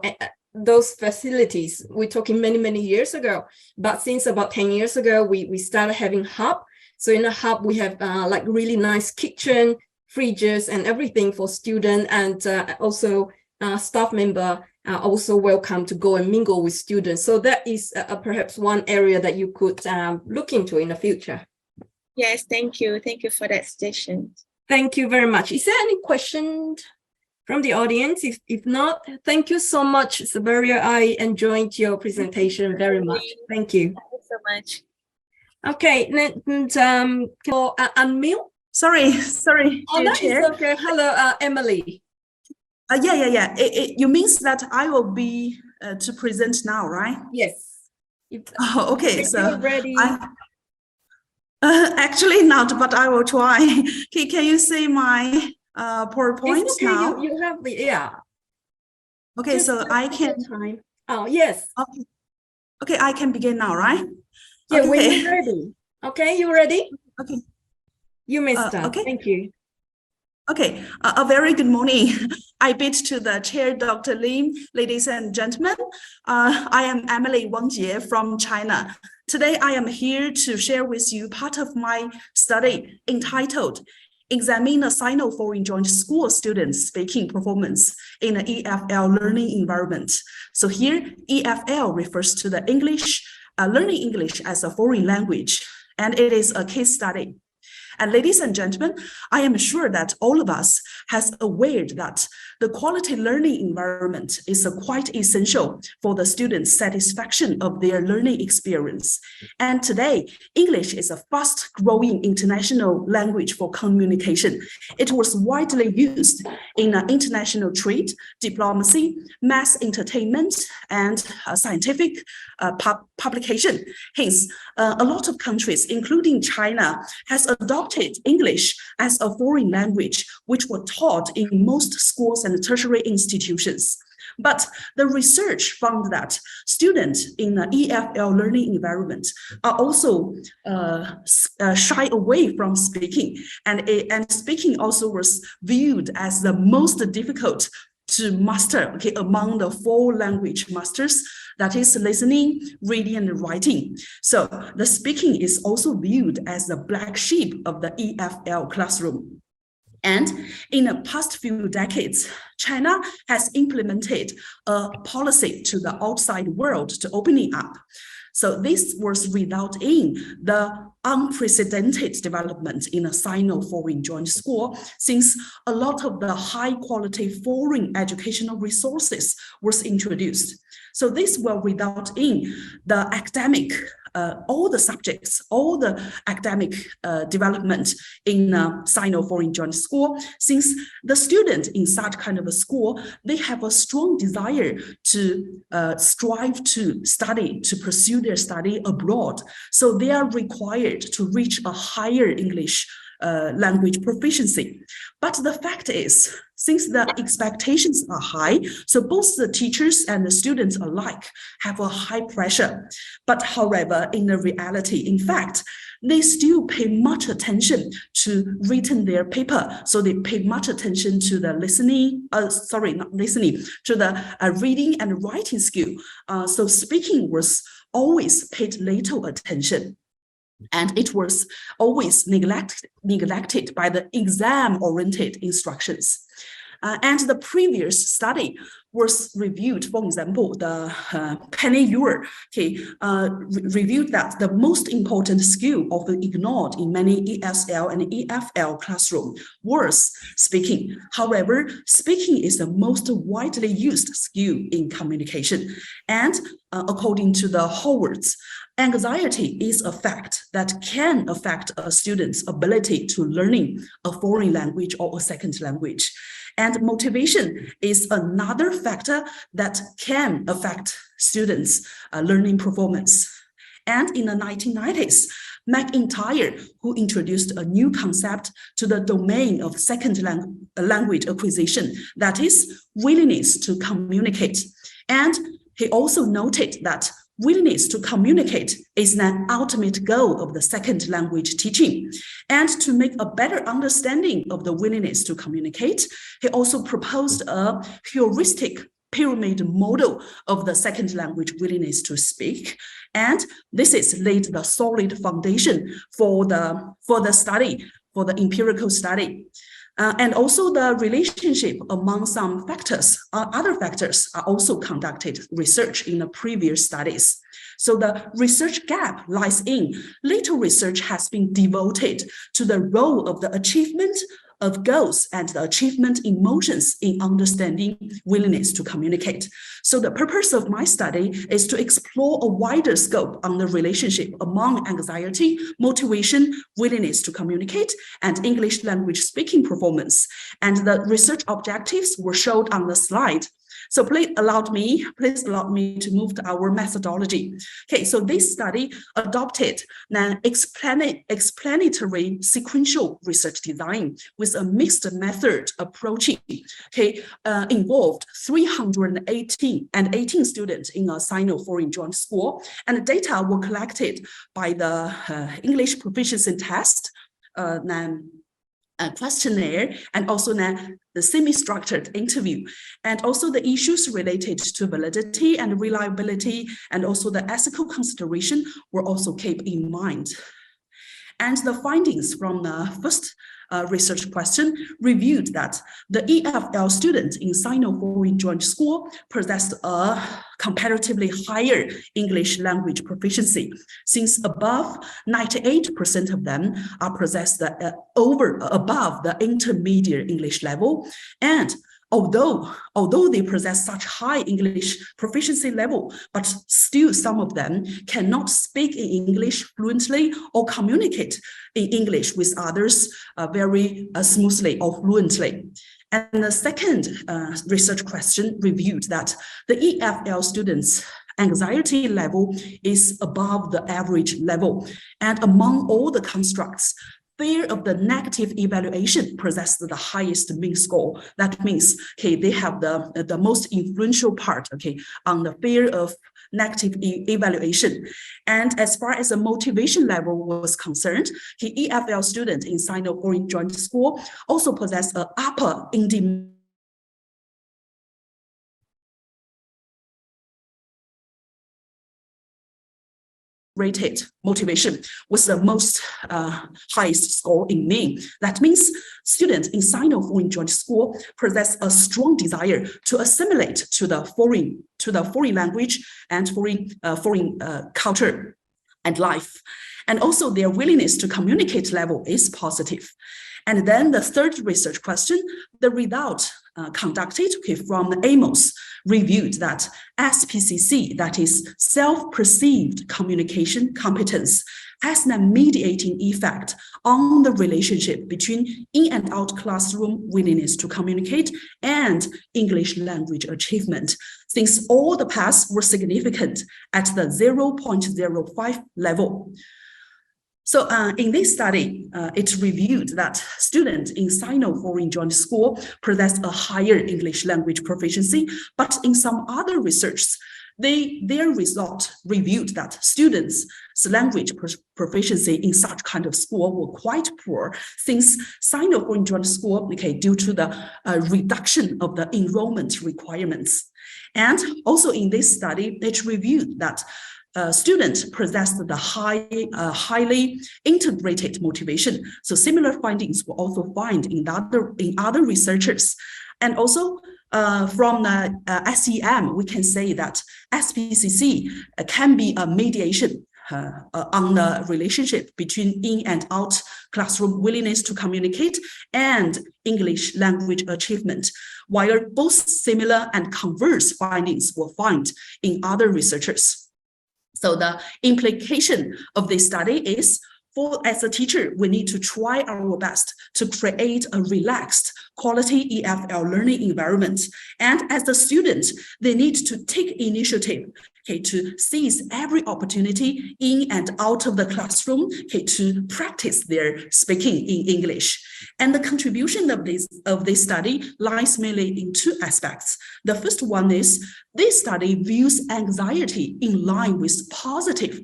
those facilities. We're talking many years ago. But since about 10 years ago, we started having hub. So in a hub, we have like really nice kitchen, fridges, and everything for student, and also staff member are also welcome to go and mingle with students. So that is perhaps one area that you could look into in the future. Yes, thank you. Thank you for that suggestion. Thank you very much. Is there any question from the audience? If not, thank you so much, Sabaria. I enjoyed your presentation very much. Thank you. Thank you so much. Okay, and unmute. Sorry. Oh, that is okay. Hello, Emily. Yeah. You means that I will be to present now, right? Yes. Oh, okay. If So you're ready. Actually not, but I will try. Can you see my PowerPoint it's okay. now? You have the Okay, just so I can. Time. Oh yes. Okay, I can begin now, right? Yeah, okay. when you're ready. Okay, you ready? Okay. You may start. Okay. Thank you. Okay, a very good morning. I bid to the chair, Dr. Lim, ladies and gentlemen. I am Emily Wang Jie from China. Today, I am here to share with you part of my study entitled Examine a Sino-Foreign Joint School Students Speaking Performance in an EFL Learning Environment. So here, EFL refers to the learning English as a foreign language, and it is a case study. And ladies and gentlemen, I am sure that all of us has aware that the quality learning environment is quite essential for the students' satisfaction of their learning experience. And today, English is a fast-growing international language for communication. It was widely used in international trade, diplomacy, mass entertainment, and scientific publication. Hence, a lot of countries, including China, has adopted English as a foreign language, which were taught in most schools and tertiary institutions. But the research found that students in the EFL learning environment are also shy away from speaking, and speaking also was viewed as the most difficult to master, okay, among the 4 language masters, that is listening, reading, and writing. So the speaking is also viewed as the black sheep of the EFL classroom. And in the past few decades, China has implemented a policy to the outside world to opening up. So this was result in the unprecedented development in a Sino-foreign joint school, since a lot of the high-quality foreign educational resources was introduced. So this will result in the academic, all the subjects, all the academic development in a Sino-foreign joint school, since the student in such kind of a school, they have a strong desire to strive to study, to pursue their study abroad. So they are required to reach a higher English language proficiency. But the fact is, since the expectations are high, so both the teachers and the students alike have a high pressure. But however, in the reality, in fact, they still pay much attention to written their paper. So they pay much attention to the listening, to the reading and writing skill. So speaking was always paid little attention. And it was always neglected by the exam-oriented instructions. And the previous study was reviewed. For example, the Penny Ewer reviewed that the most important skill often ignored in many ESL and EFL classroom was speaking. However, speaking is the most widely used skill in communication. And according to the Howard's, anxiety is a fact that can affect a student's ability to learning a foreign language or a second language. And motivation is another factor that can affect students' learning performance. And in the 1990s, McIntyre, who introduced a new concept to the domain of second language acquisition, that is willingness to communicate. And he also noted that willingness to communicate is an ultimate goal of the second language teaching. And to make a better understanding of the willingness to communicate, he also proposed a heuristic pyramid model of the second language willingness to speak. And this is laid the solid foundation for the study, for the empirical study. And also the relationship among some factors, other factors are also conducted research in the previous studies. So the research gap lies in little research has been devoted to the role of the achievement of goals and the achievement emotions in understanding willingness to communicate. So the purpose of my study is to explore a wider scope on the relationship among anxiety, motivation, willingness to communicate, and English language speaking performance. And the research objectives were shown on the slide. So please allow me to move to our methodology. Okay, so this study adopted an explanatory sequential research design with a mixed method approaching. Okay, involved 318 students in a Sino-foreign joint school, and the data were collected by the English proficiency test, questionnaire, and also the semi-structured interview, and also the issues related to validity and reliability, and also the ethical consideration were also kept in mind. And the findings from the first research question reviewed that the EFL students in Sino-foreign joint school possessed a comparatively higher English language proficiency, since above 98% of them are possessed above the intermediate English level. And although they possess such high English proficiency level, but still some of them cannot speak in English fluently or communicate in English with others very smoothly or fluently. And the second research question reviewed that the EFL students' anxiety level is above the average level. And among all the constructs, fear of the negative evaluation possessed the highest mean score. That means, okay, they have the most influential part, okay, on the fear of negative evaluation. And as far as the motivation level was concerned, the EFL student in Sino-foreign joint school also possess an upper rated motivation was the most highest score in mean. That means students in Sino-foreign joint school possess a strong desire to assimilate to the foreign language and foreign culture and life. And also their willingness to communicate level is positive. And then the third research question, the result conducted from AMES reviewed that SPCC, that is self-perceived communication competence, has a mediating effect on the relationship between in and out classroom willingness to communicate and English language achievement, since all the paths were significant at the 0.05 level. So in this study, it reviewed that students in Sino-foreign joint school possess a higher English language proficiency, but in some other research, their result reviewed that students' language proficiency in such kind of school were quite poor, since Sino-foreign joint school, okay, due to the reduction of the enrollment requirements. And also in this study, it reviewed that students possessed the highly integrated motivation. So similar findings were also found in other researchers. And also from the SEM, we can say that SPCC can be a mediation on the relationship between in and out classroom willingness to communicate and English language achievement, while both similar and converse findings were found in other researchers. So the implication of this study is, as a teacher, we need to try our best to create a relaxed, quality EFL learning environment. And as the student, they need to take initiative, to seize every opportunity in and out of the classroom, to practice their speaking in English. And the contribution of this study lies mainly in two aspects. The first one is this study views anxiety in line with positive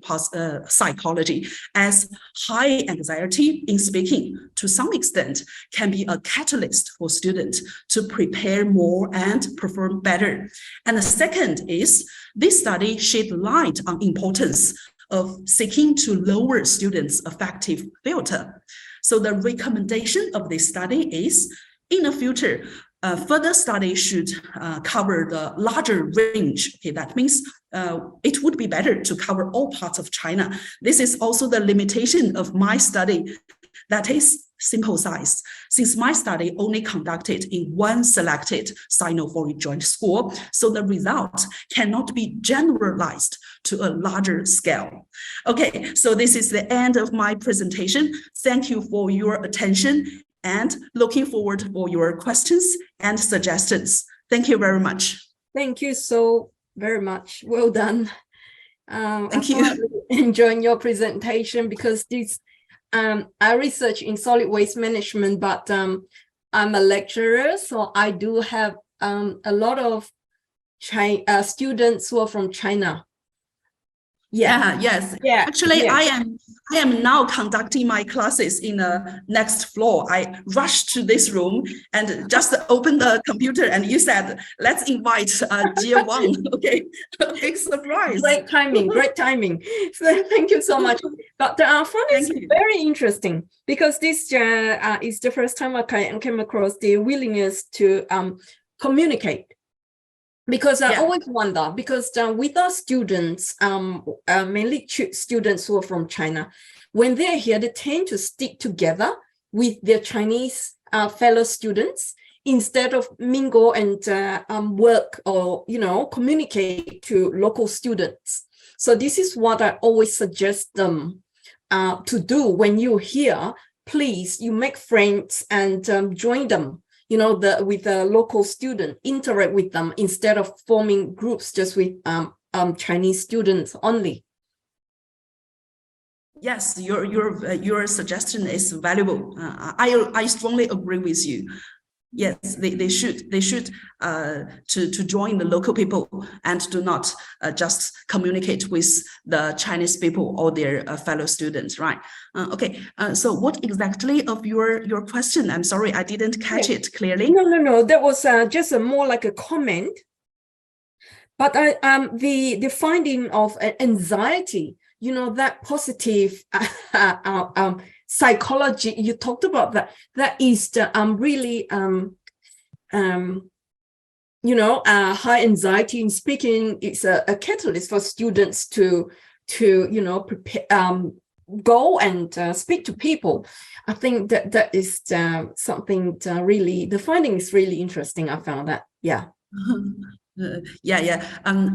psychology, as high anxiety in speaking to some extent can be a catalyst for students to prepare more and perform better. And the second is this study shed light on importance of seeking to lower students' affective filter. So the recommendation of this study is, in the future, further study should cover the larger range. That means it would be better to cover all parts of China. This is also the limitation of my study, that is simple size. Since my study only conducted in one selected Sino-foreign joint school, so the result cannot be generalized to a larger scale. Okay, so this is the end of my presentation. Thank you for your attention and looking forward for your questions and suggestions. Thank you very much. Thank you so very much. Well done. Thank you. Really enjoying your presentation, because this I research in solid waste management, but I'm a lecturer, so I do have a lot of students who are from China. Yes. Actually, yeah. I am now conducting my classes in the next floor. I rushed to this room and just opened the computer, and you said, let's invite Jie Wang. Okay, big surprise. Great timing, great timing. So thank you so much. But the front is very interesting, because this is the first time I came across the willingness to communicate. Because I always wonder, because with our students, mainly students who are from China, when they're here, they tend to stick together with their Chinese fellow students instead of mingle and work or, communicate to local students. So this is what I always suggest them to do when you're here. Please, you make friends and join them. With the local student, interact with them instead of forming groups just with Chinese students only. Yes, your suggestion is valuable. I strongly agree with you. Yes, they should to join the local people and do not just communicate with the Chinese people or their fellow students, right? Okay. So what exactly of your question? I'm sorry, I didn't catch it clearly. No. That was just more like a comment. But the finding of anxiety, that positive psychology, you talked about that is the really high anxiety in speaking. It's a catalyst for students to prepare, go and speak to people. I think that is something really, the finding is really interesting. I found that, yeah.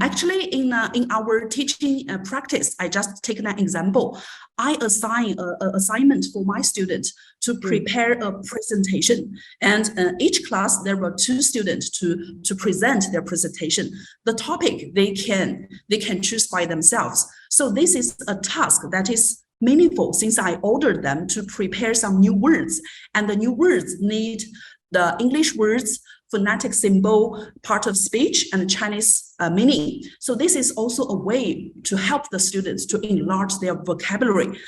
Actually, in our teaching practice, I just take an example. I assign an assignment for my students to prepare a presentation, and each class there were 2 students to present their presentation. The topic they can choose by themselves. So this is a task that is meaningful, since I ordered them to prepare some new words, and the new words need the English words, phonetic symbol, part of speech, and Chinese meaning. So this is also a way to help the students to enlarge their vocabulary.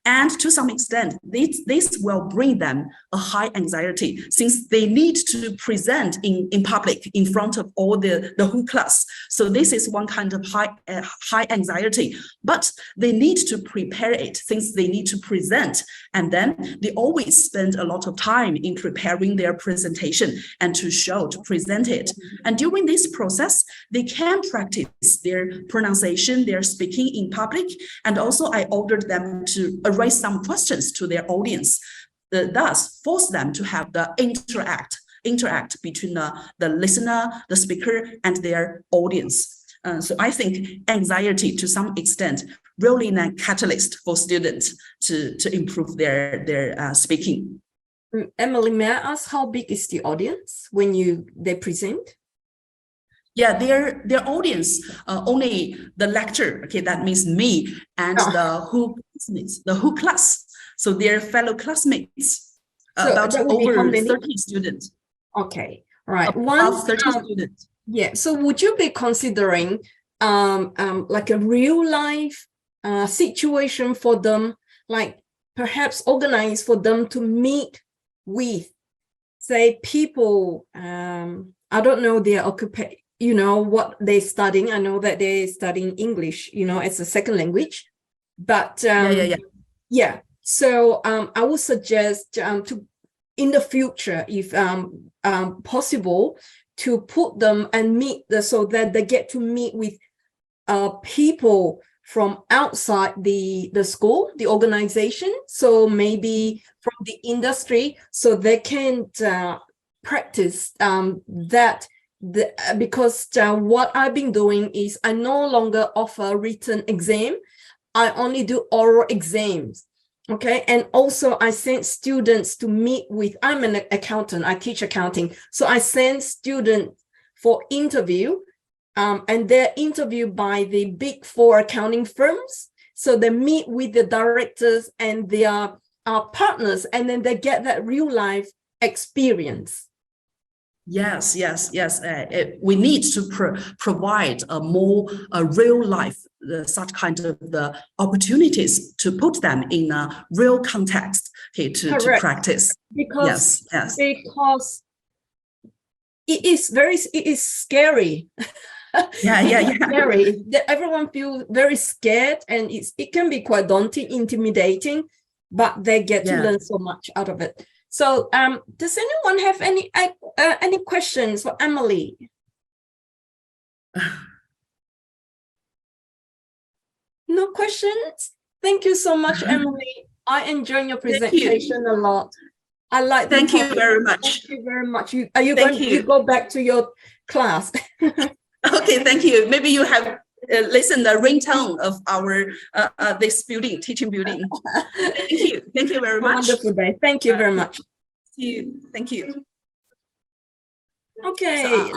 And to some extent, this will bring them a high anxiety, since they need to present in public in front of all the whole class. So this is one kind of high anxiety, but they need to prepare it, since they need to present. And then they always spend a lot of time in preparing their presentation and to present it. And during this process, they can practice their pronunciation, their speaking in public. And also I ordered them to raise some questions to their audience, thus force them to have the interact between the listener, the speaker, and their audience. So I think anxiety, to some extent, really a catalyst for students to improve their speaking. Emily, may I ask how big is the audience when they present? Yeah, their audience only the lecturer. Okay, that means me and the whole class. So their fellow classmates, So about that would be how over many? 30 students. Okay, right. About 30 students. Yeah. So would you be considering like a real life situation for them, like perhaps organize for them to meet with, say, people? I don't know their occupation, what they're studying. I know that they're studying English, as a second language, but yeah. So I would suggest to, in the future, if possible, to put them and meet so that they get to meet with people from outside the school, the organization. So maybe from the industry, so they can practice that. Because what I've been doing is I no longer offer written exam. I only do oral exams. Okay. And also I send students to meet with, I'm an accountant, I teach accounting. So I send students for interview, and they're interviewed by the big 4 accounting firms. So they meet with the directors and their partners, and then they get that real life experience. Yes. We need to provide a more real life, such kind of the opportunities to put them in a real context, okay, to practice. Because because it is scary. Yeah. Scary. Everyone feels very scared, and it can be quite daunting, intimidating, but they get to learn so much out of it. So does anyone have any questions for Emily? No questions? Thank you so much, Emily. I enjoyed your presentation a lot. I like. Thank you very much. Thank you very much. You go back to your class. Okay, thank you. Maybe you have listened the ringtone of our this building, teaching building. Thank you very much. Wonderful day. Thank you very much. Thank you. Okay.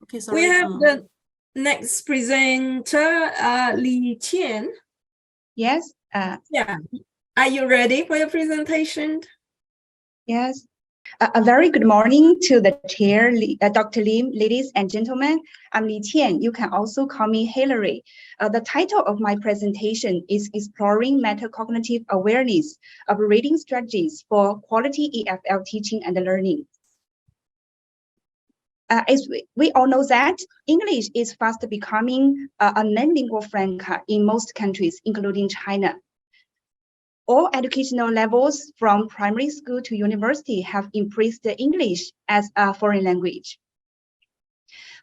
Okay, sorry. We have the next presenter, Li Qian. Yes. Yeah. Are you ready for your presentation? Yes. A very good morning to the chair, Dr. Lim, ladies and gentlemen. I'm Li Qian. You can also call me Hillary. The title of my presentation is Exploring Metacognitive Awareness of Reading Strategies for Quality EFL Teaching and Learning. As we all know that English is fast becoming a non-lingua franca in most countries, including China. All educational levels from primary school to university have embraced English as a foreign language.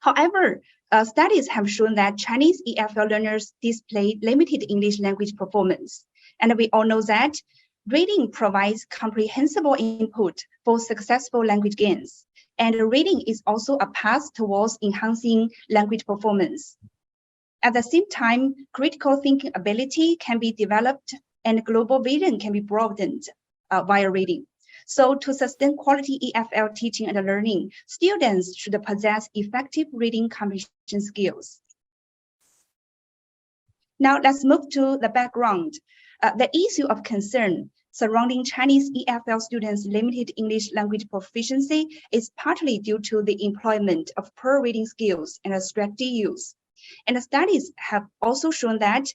However, studies have shown that Chinese EFL learners display limited English language performance. And we all know that reading provides comprehensible input for successful language gains. And reading is also a path towards enhancing language performance. At the same time, critical thinking ability can be developed and global vision can be broadened via reading. So to sustain quality EFL teaching and learning, students should possess effective reading comprehension skills. Now let's move to the background. The issue of concern surrounding Chinese EFL students' limited English language proficiency is partly due to the employment of poor reading skills and strategy use. And the studies have also shown that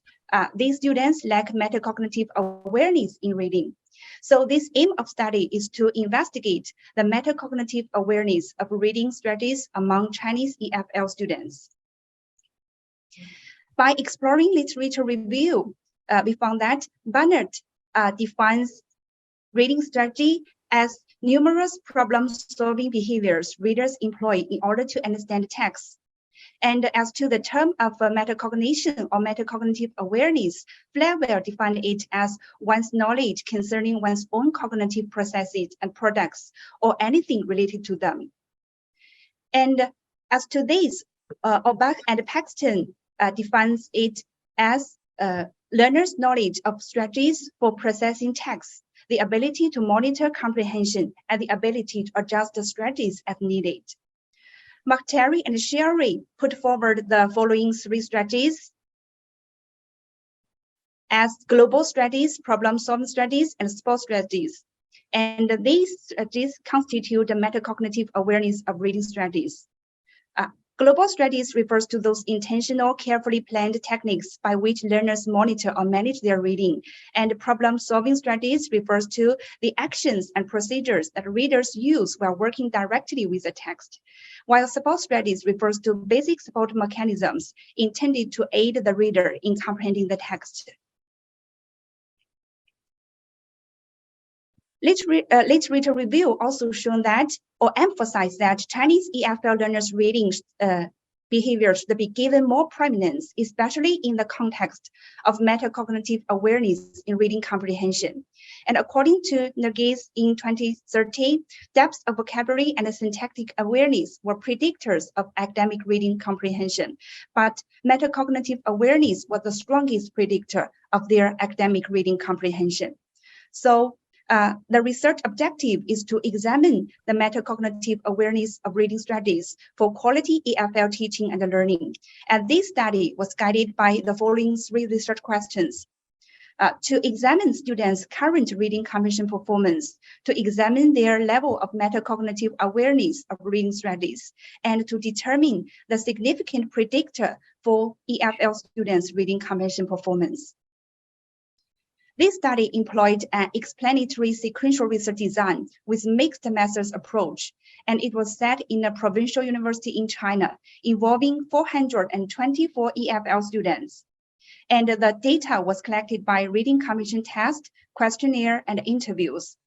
these students lack metacognitive awareness in reading. So this aim of study is to investigate the metacognitive awareness of reading strategies among Chinese EFL students. By exploring literature review, we found that Barnett defines reading strategy as numerous problem-solving behaviors readers employ in order to understand text. And as to the term of metacognition or metacognitive awareness, Flavell defined it as one's knowledge concerning one's own cognitive processes and products or anything related to them. And as to this, Orbach and Paxton defines it as learners' knowledge of strategies for processing text, the ability to monitor comprehension, and the ability to adjust the strategies as needed. McTerry and Sherry put forward the following 3 strategies as global strategies, problem-solving strategies, and sport strategies. And these strategies constitute the metacognitive awareness of reading strategies. Global strategies refers to those intentional, carefully planned techniques by which learners monitor or manage their reading. And problem-solving strategies refers to the actions and procedures that readers use while working directly with the text. While support strategies refers to basic support mechanisms intended to aid the reader in comprehending the text. Literature review also shown that, or emphasized that, Chinese EFL learners' reading behaviors should be given more prominence, especially in the context of metacognitive awareness in reading comprehension. And according to Nergis in 2013, depth of vocabulary and syntactic awareness were predictors of academic reading comprehension, but metacognitive awareness was the strongest predictor of their academic reading comprehension. So the research objective is to examine the metacognitive awareness of reading strategies for quality EFL teaching and learning. And this study was guided by the following 3 research questions. To examine students' current reading comprehension performance, to examine their level of metacognitive awareness of reading strategies, and to determine the significant predictor for EFL students' reading comprehension performance. This study employed an explanatory sequential research design with mixed methods approach, and it was set in a provincial university in China, involving 424 EFL students. And the data was collected by reading comprehension test, questionnaire, and interviews.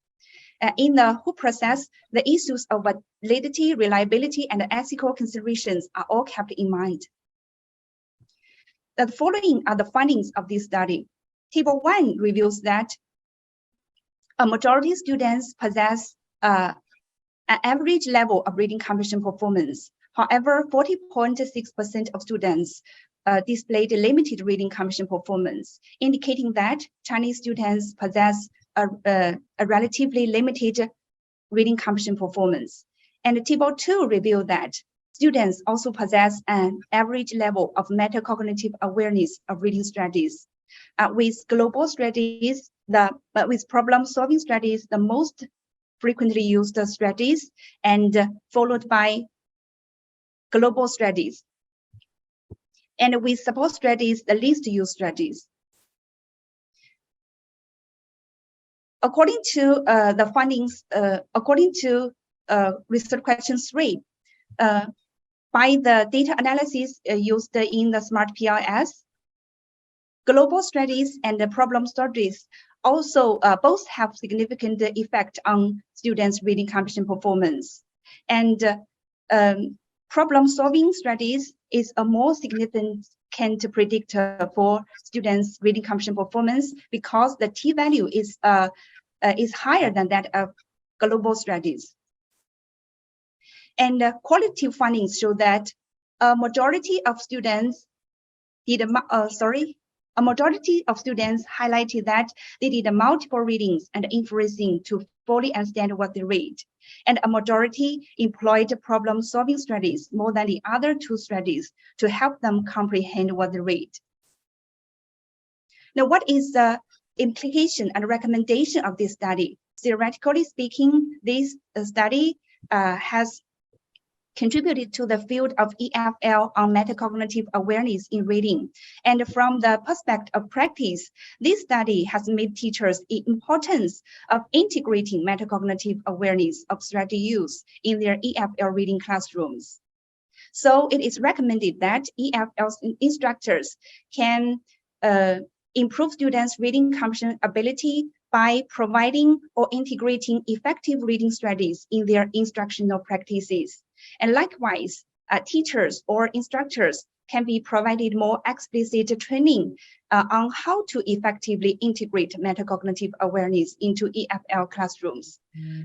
In the whole process, the issues of validity, reliability, and ethical considerations are all kept in mind. The following are the findings of this study. Table 1 reveals that a majority of students possess an average level of reading comprehension performance. However, 40.6% of students displayed limited reading comprehension performance, indicating that Chinese students possess a relatively limited reading comprehension performance. And Table 2 revealed that students also possess an average level of metacognitive awareness of reading strategies. With global strategies, with problem-solving strategies, the most frequently used strategies, and followed by global strategies. And with support strategies, the least used strategies. According to the findings, according to research question 3, by the data analysis used in the SMART PLS, global strategies and the problem strategies also both have significant effect on students' reading comprehension performance. And problem-solving strategies is a more significant predictor for students' reading comprehension performance because the t-value is higher than that of global strategies. And qualitative findings show that a majority of students highlighted that they did multiple readings and inferencing to fully understand what they read. And a majority employed problem-solving strategies more than the other 2 strategies to help them comprehend what they read. Now, what is the implication and recommendation of this study? Theoretically speaking, this study has contributed to the field of EFL on metacognitive awareness in reading. And from the perspective of practice, this study has made teachers the importance of integrating metacognitive awareness of strategy use in their EFL reading classrooms. So it is recommended that EFL instructors can improve students' reading comprehension ability by providing or integrating effective reading strategies in their instructional practices. And likewise, teachers or instructors can be provided more explicit training on how to effectively integrate metacognitive awareness into EFL classrooms.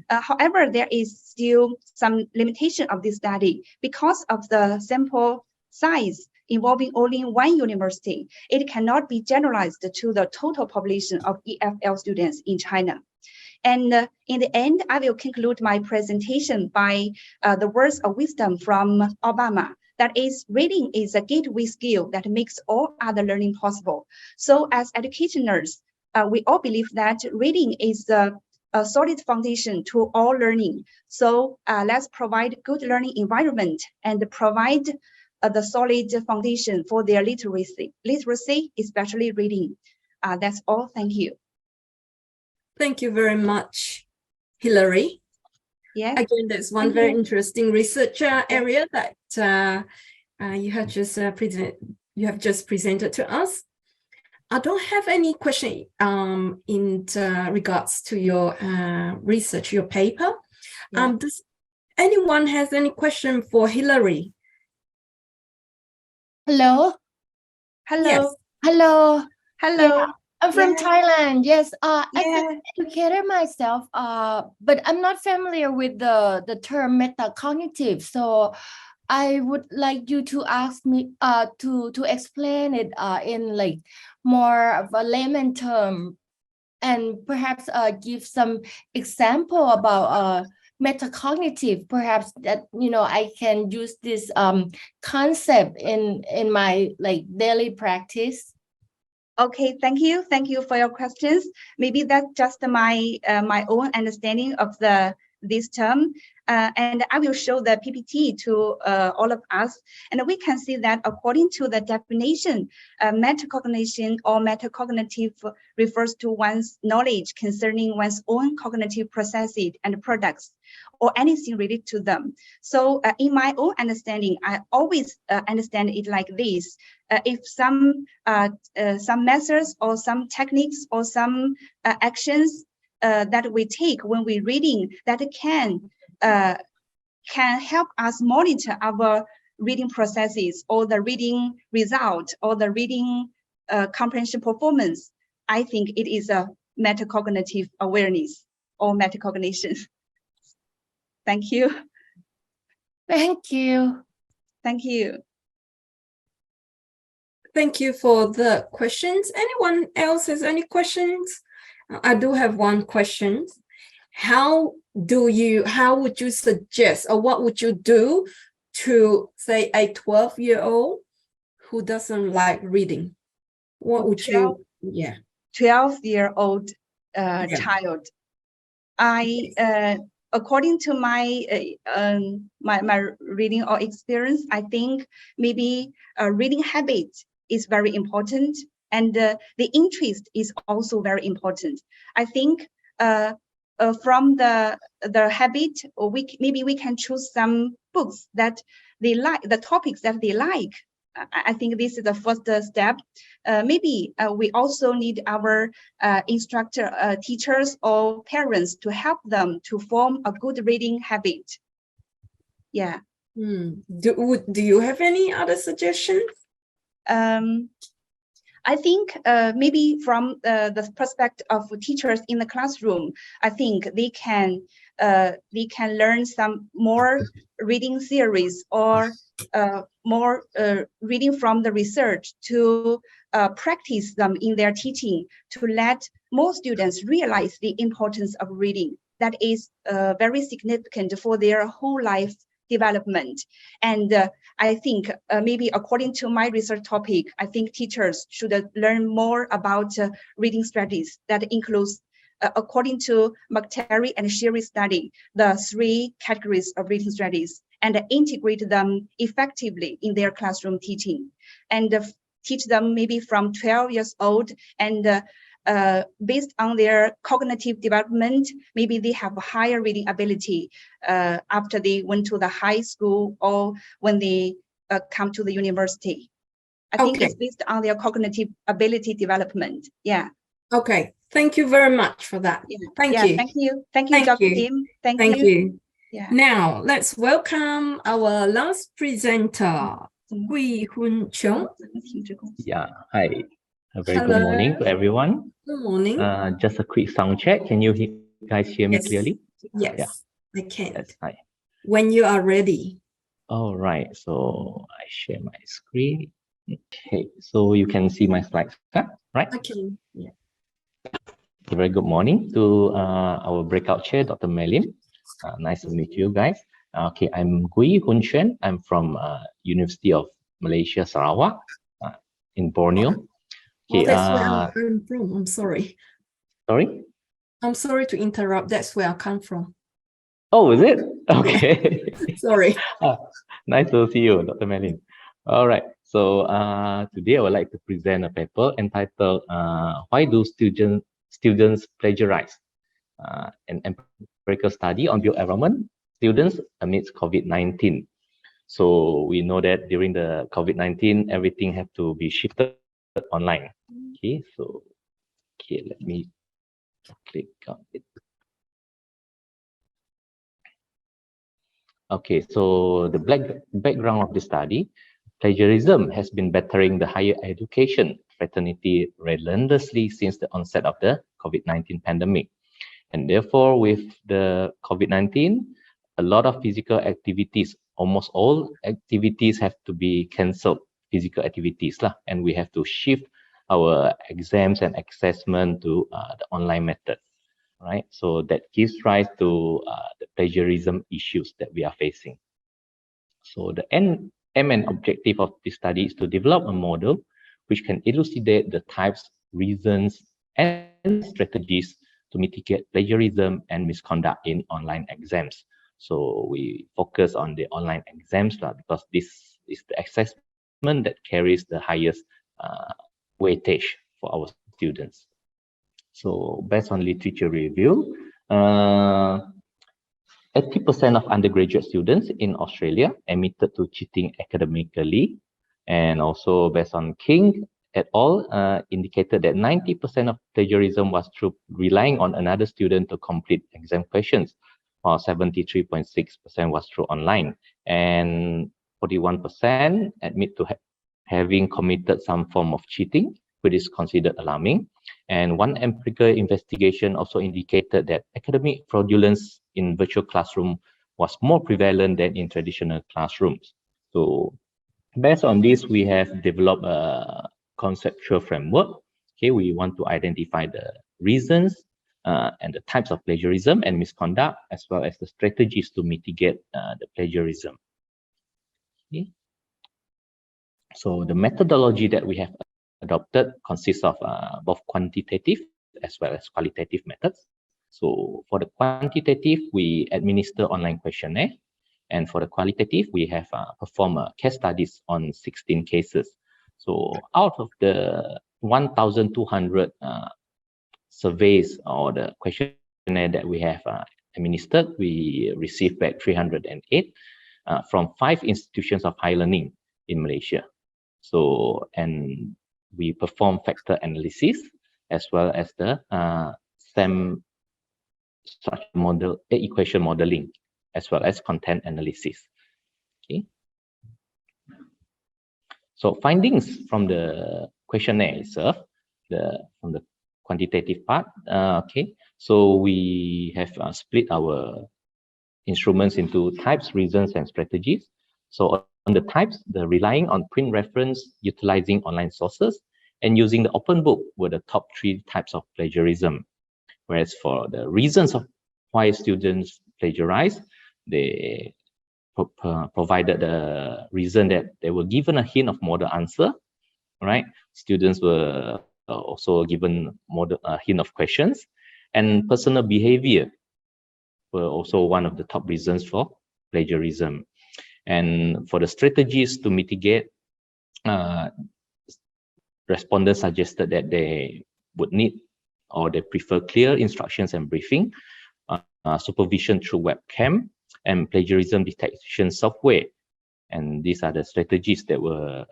However, there is still some limitation of this study because of the sample size involving only one university, it cannot be generalized to the total population of EFL students in China. And in the end, I will conclude my presentation by the words of wisdom from Obama. That is, reading is a gateway skill that makes all other learning possible. So as educationers, we all believe that reading is a solid foundation to all learning. So let's provide good learning environment and provide the solid foundation for their literacy, especially reading. That's all. Thank you. Thank you very much, Hilary. Yes. Again, that's one very interesting research area that you have just presented to us. I don't have any question in regards to your research, your paper. Yeah. Does anyone has any question for Hilary? Hello. Hello. Yes. Hello. Hello. Yeah, I'm from Thailand. Yes. I educated myself, but I'm not familiar with the term metacognitive. So I would like you to ask me to explain it in like more of a layman term, and perhaps give some example about metacognitive, perhaps that I can use this concept in my like daily practice. Okay, thank you for your questions. Maybe that's just my my own understanding of this term, and I will show the PPT to all of us, and we can see that according to the definition, metacognition or metacognitive refers to one's knowledge concerning one's own cognitive processes and products, or anything related to them. So in my own understanding, I always understand it like this. If some methods or some techniques or some actions that we take when we're reading that can help us monitor our reading processes or the reading result or the reading comprehension performance, I think it is a metacognitive awareness or metacognition. Thank you. Thank you. Thank you. Thank you for the questions. Anyone else has any questions? I do have one question. How would you suggest, or what would you do to, say, a 12-year-old who doesn't like reading? What would you, 12-year-old child. According to my my reading or experience, I think maybe reading habit is very important, and the interest is also very important. I think from the habit, or maybe we can choose some books that they like, the topics that they like. I think this is the first step. Maybe we also need our instructor, teachers or parents to help them to form a good reading habit. Yeah. Do you have any other suggestions? I think maybe from the perspective of teachers in the classroom, I think they can learn some more reading series or more reading from the research to practice them in their teaching, to let more students realize the importance of reading. That is very significant for their whole life development. And I think maybe according to my research topic, I think teachers should learn more about reading strategies that includes, according to McTerry and Sherry study, the 3 categories of reading strategies, and integrate them effectively in their classroom teaching, and teach them maybe from 12 years old, and based on their cognitive development, maybe they have a higher reading ability after they went to the high school or when they come to the university. I think it's based on their cognitive ability development. Yeah. Okay. Thank you very much for that. Yeah. Thank you. Thank you. Thank you, Dr. Kim. Thank you. Yeah. Now, let's welcome our last presenter, Hui Hun Chung. Yeah, hi. A very good morning to everyone. Good morning. Just a quick sound check. Can you guys hear me clearly? Yes, I can. Yes, hi. When you are ready. All right, so I share my screen. Okay, so you can see my slides, right? Okay. Yeah. Very good morning to our breakout chair, Dr. Melim. Nice to meet you guys. Okay, I'm Gui Hun Xuan. I'm from University of Malaysia, Sarawak, in Borneo. Well, Okay, that's where I'm from. I'm sorry. sorry? I'm sorry to interrupt. That's where I come from. Oh, is it? Okay. Sorry. Nice to see you, Dr. Melin. All right. So today I would like to present a paper entitled "Why Do Students Plagiarize?" An empirical study on built environment students amidst COVID-19. So we know that during the COVID-19, everything had to be shifted online. Okay. So let me click on it. Okay, so the background of the study, plagiarism has been battering the higher education fraternity relentlessly since the onset of the COVID-19 pandemic. And therefore, with the COVID-19, a lot of physical activities, almost all activities have to be cancelled, physical activities, and we have to shift our exams and assessment to the online method. Right, so that gives rise to the plagiarism issues that we are facing. So the aim and objective of this study is to develop a model which can elucidate the types, reasons, and strategies to mitigate plagiarism and misconduct in online exams. So we focus on the online exams because this is the assessment that carries the highest weightage for our students. So based on literature review, 80% of undergraduate students in Australia admitted to cheating academically. And also based on King et al. Indicated that 90% of plagiarism was through relying on another student to complete exam questions, while 73.6% was through online. And 41% admit to having committed some form of cheating, which is considered alarming. And one empirical investigation also indicated that academic fraudulence in virtual classroom was more prevalent than in traditional classrooms. So based on this, we have developed a conceptual framework. Okay, we want to identify the reasons and the types of plagiarism and misconduct, as well as the strategies to mitigate the plagiarism. Okay. So the methodology that we have adopted consists of both quantitative as well as qualitative methods. So for the quantitative, we administer online questionnaire. And for the qualitative, we have performed case studies on 16 cases. So out of the 1,200 surveys or the questionnaire that we have administered, we received back 308 from 5 institutions of higher learning in Malaysia. So, and we perform factor analysis as well as the SAM structure model, equation modeling, as well as content analysis. Okay. So findings from the questionnaire itself, from the quantitative part. Okay. So we have split our instruments into types, reasons, and strategies. So on the types, the relying on print reference, utilizing online sources, and using the open book were the top 3 types of plagiarism. Whereas for the reasons of why students plagiarize, they provided the reason that they were given a hint of model answer, right? Students were also given a hint of questions, and personal behavior were also one of the top reasons for plagiarism. And for the strategies to mitigate, respondents suggested that they would need or they prefer clear instructions and briefing, supervision through webcam, and plagiarism detection software. And these are the strategies that were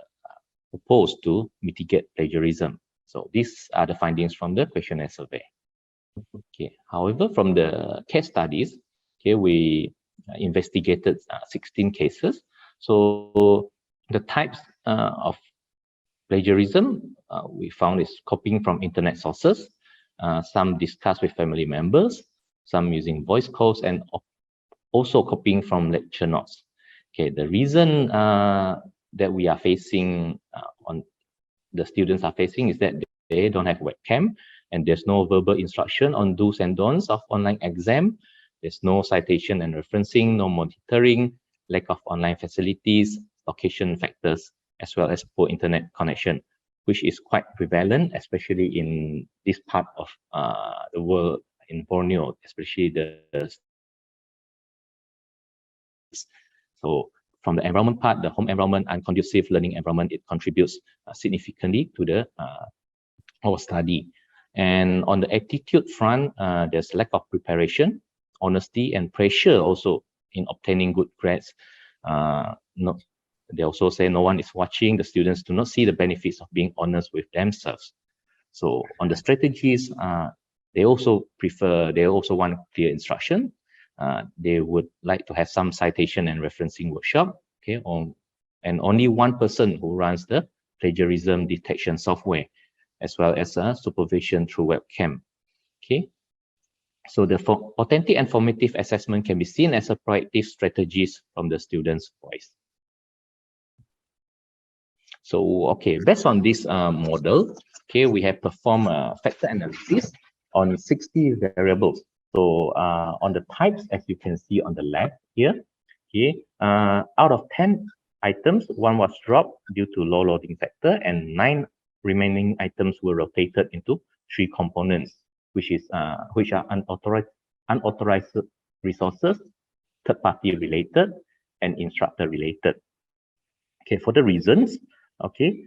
proposed to mitigate plagiarism. So these are the findings from the questionnaire survey. Okay. However, from the case studies, okay, we investigated 16 cases. So the types of plagiarism we found is copying from internet sources, some discussed with family members, some using voice calls, and also copying from lecture notes. Okay, the reason that we are facing the students are facing is that they don't have webcam, and there's no verbal instruction on do's and don'ts of online exam. There's no citation and referencing, no monitoring, lack of online facilities, location factors, as well as poor internet connection, which is quite prevalent, especially in this part of the world, in Borneo, especially the so from the environment part, the home environment and conducive learning environment, it contributes significantly to the our study. And on the attitude front, there's lack of preparation, honesty, and pressure also in obtaining good grades. They also say no one is watching. The students do not see the benefits of being honest with themselves. So on the strategies, they also want clear instruction. They would like to have some citation and referencing workshop, okay, and only one person who runs the plagiarism detection software, as well as supervision through webcam. Okay, so the authentic and formative assessment can be seen as a proactive strategies from the students' voice. So, okay, based on this model, okay, we have performed a factor analysis on 60 variables. So, on the types, as you can see on the left here, okay, out of 10 items, 1 was dropped due to low loading factor, and 9 remaining items were rotated into 3 components, which are unauthorized resources, third-party related, and instructor related. Okay, for the reasons, okay,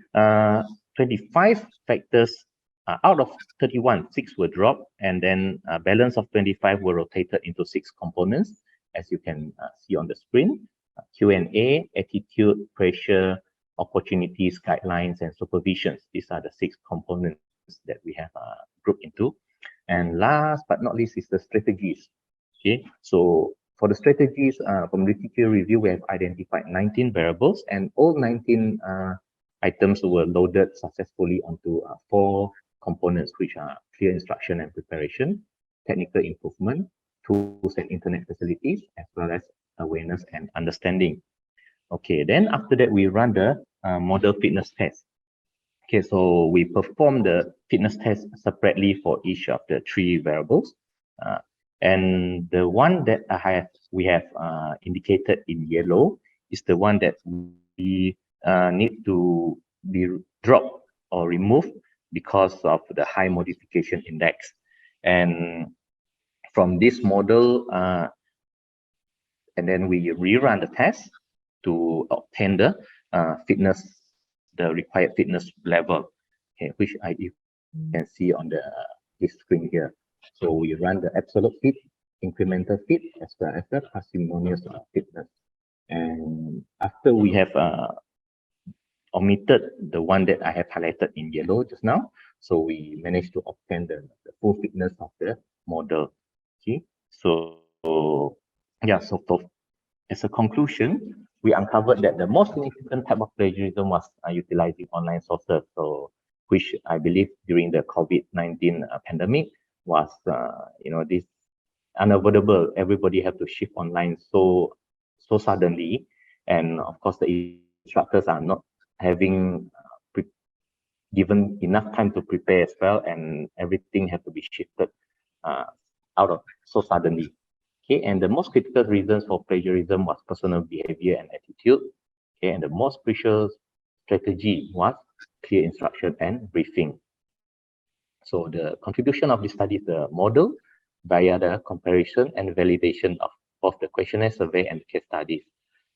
25 factors out of 31, 6 were dropped, and then a balance of 25 were rotated into 6 components, as you can see on the screen: Q&A, attitude, pressure, opportunities, guidelines, and supervisions. These are the 6 components that we have grouped into. And last but not least is the strategies. Okay, so for the strategies, from literature review, we have identified 19 variables, and all 19 items were loaded successfully onto 4 components, which are clear instruction and preparation, technical improvement, tools and internet facilities, as well as awareness and understanding. Okay, then after that, we run the model fitness test. Okay, so we perform the fitness test separately for each of the 3 variables. And the one that we have indicated in yellow is the one that we need to be dropped or removed because of the high modification index. And from this model, and then we rerun the test to obtain the required fitness level, okay, which you can see on this screen here. So we run the absolute fit, incremental fit, as well as the parsimonious fitness. And after we have omitted the one that I have highlighted in yellow just now, so we managed to obtain the full fitness of the model. Okay, so yeah, so as a conclusion, we uncovered that the most significant type of plagiarism was utilizing online sources, so which I believe during the COVID-19 pandemic was, this unavoidable. Everybody have to shift online so suddenly, and of course the instructors are not having given enough time to prepare as well, and everything had to be shifted out of so suddenly. Okay, and the most critical reasons for plagiarism was personal behavior and attitude. Okay, and the most crucial strategy was clear instruction and briefing. So the contribution of this study is the model via the comparison and validation of the questionnaire survey and case studies.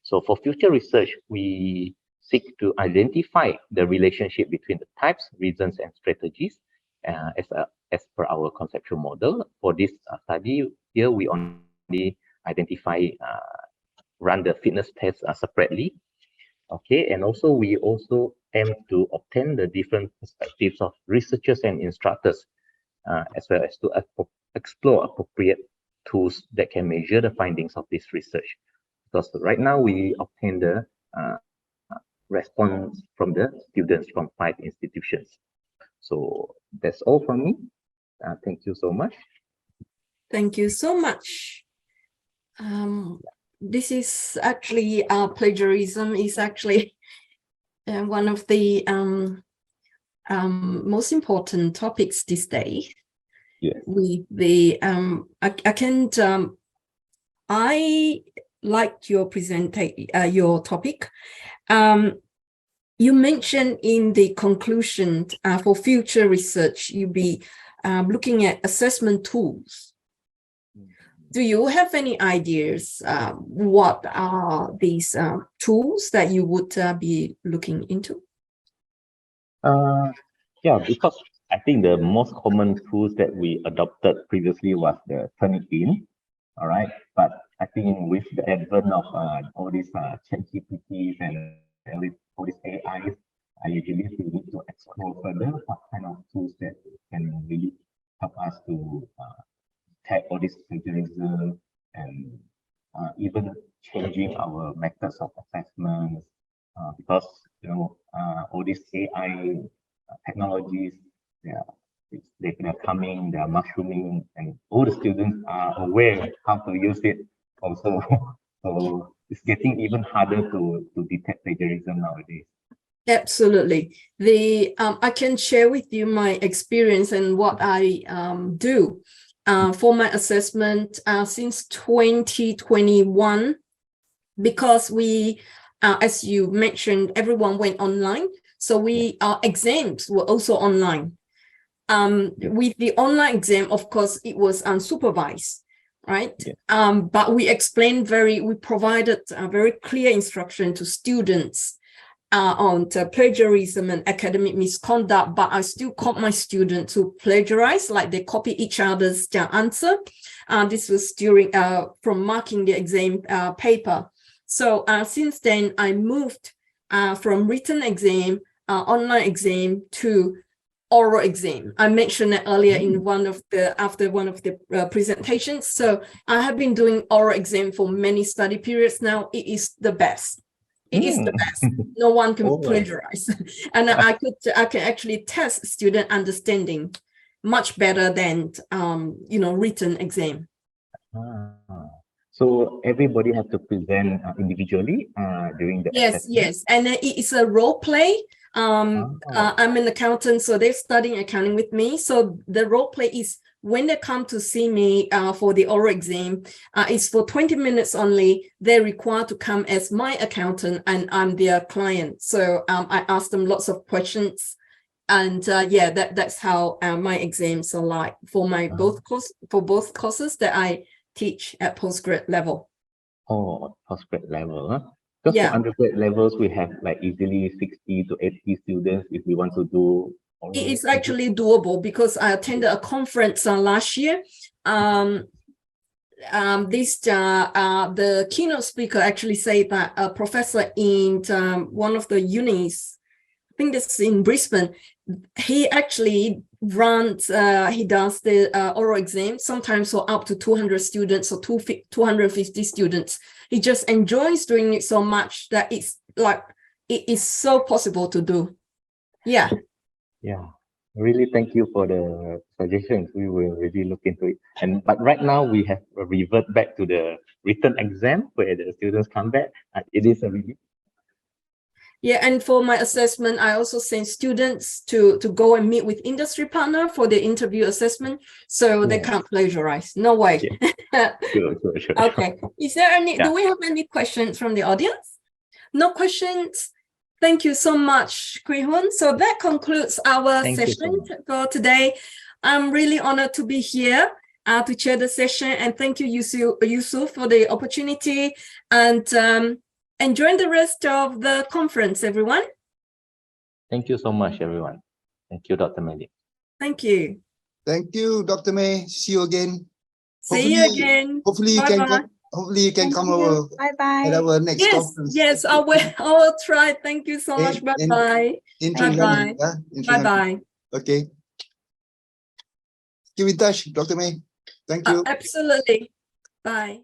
So for future research, we seek to identify the relationship between the types, reasons, and strategies as per our conceptual model. For this study here, we only identify, run the fitness test separately. Okay, and also we also aim to obtain the different perspectives of researchers and instructors, as well as to explore appropriate tools that can measure the findings of this research. Because right now we obtain the response from the students from 5 institutions. So that's all from me. Thank you so much. Thank you so much. this is actually plagiarism is actually one of the most important topics these days. Yes. With the I liked your your topic. You mentioned in the conclusion for future research, you'll be looking at assessment tools. Do you have any ideas what are these tools that you would be looking into? Yeah, because I think the most common tools that we adopted previously was the Turnitin, all right? But I think with the advent of all these ChatGPTs and all these AIs, I believe we need to explore further what kind of tools that can really help us to detect all this plagiarism and even changing our methods of assessment, because all these AI technologies, they're coming, they're mushrooming, and all the students are aware how to use it also. So it's getting even harder to detect plagiarism nowadays. Absolutely. I can share with you my experience and what I do for my assessment since 2021, because we, as you mentioned, everyone went online. So our exams were also online. With the online exam, of course, it was unsupervised, right? Yeah. But we provided a very clear instruction to students on plagiarism and academic misconduct, but I still caught my students who plagiarize, like they copy each other's answer. This was during from marking the exam paper. So since then, I moved from written exam, online exam to oral exam. I mentioned it earlier in after one of the presentations. So I have been doing oral exam for many study periods now. It is the best. It is the best. No one can plagiarize, and I can actually test student understanding much better than written exam. So everybody has to present individually during the assessment? Yes, and it is a role play. I'm an accountant, so they're studying accounting with me. So the role play is when they come to see me for the oral exam, it's for 20 minutes only. They're required to come as my accountant and I'm their client. So I ask them lots of questions. And that's how my exams are like for my both courses that I teach at postgrad level. Oh, postgrad level, huh? Because for undergrad levels, we have like easily 60 to 80 students if we want to do. It is actually doable because I attended a conference last year. The keynote speaker actually said that a professor in one of the unis, I think this is in Brisbane, he actually runs, he does the oral exam, sometimes for up to 200 students or 250 students. He just enjoys doing it so much that it's like, it is so possible to do. Yeah. Yeah, really thank you for the suggestions. We will really look into it. But right now we have revert back to the written exam where the students come back. It is a review. Yeah, and for my assessment, I also send students to go and meet with industry partner for the interview assessment, so they can't plagiarize. No way. Yeah. Sure. Okay. Is there any? Do we have any questions from the audience? No questions. Thank you so much, Kwee-hoon. So that concludes our session for today. I'm really honored to be here to chair the session, and thank you, Yusuf, for the opportunity. And enjoy the rest of the conference, everyone. Thank you so much, everyone. Thank you, Dr. Meli. Thank you. Thank you, Dr. May. See you again. See you again. Hopefully you can come. Hopefully you can come over at our next conference. Yes, I will try. Thank you so much. Bye-bye. Bye-bye. Bye-bye. Okay. Keep in touch, Dr. May. Thank you. Absolutely. Bye.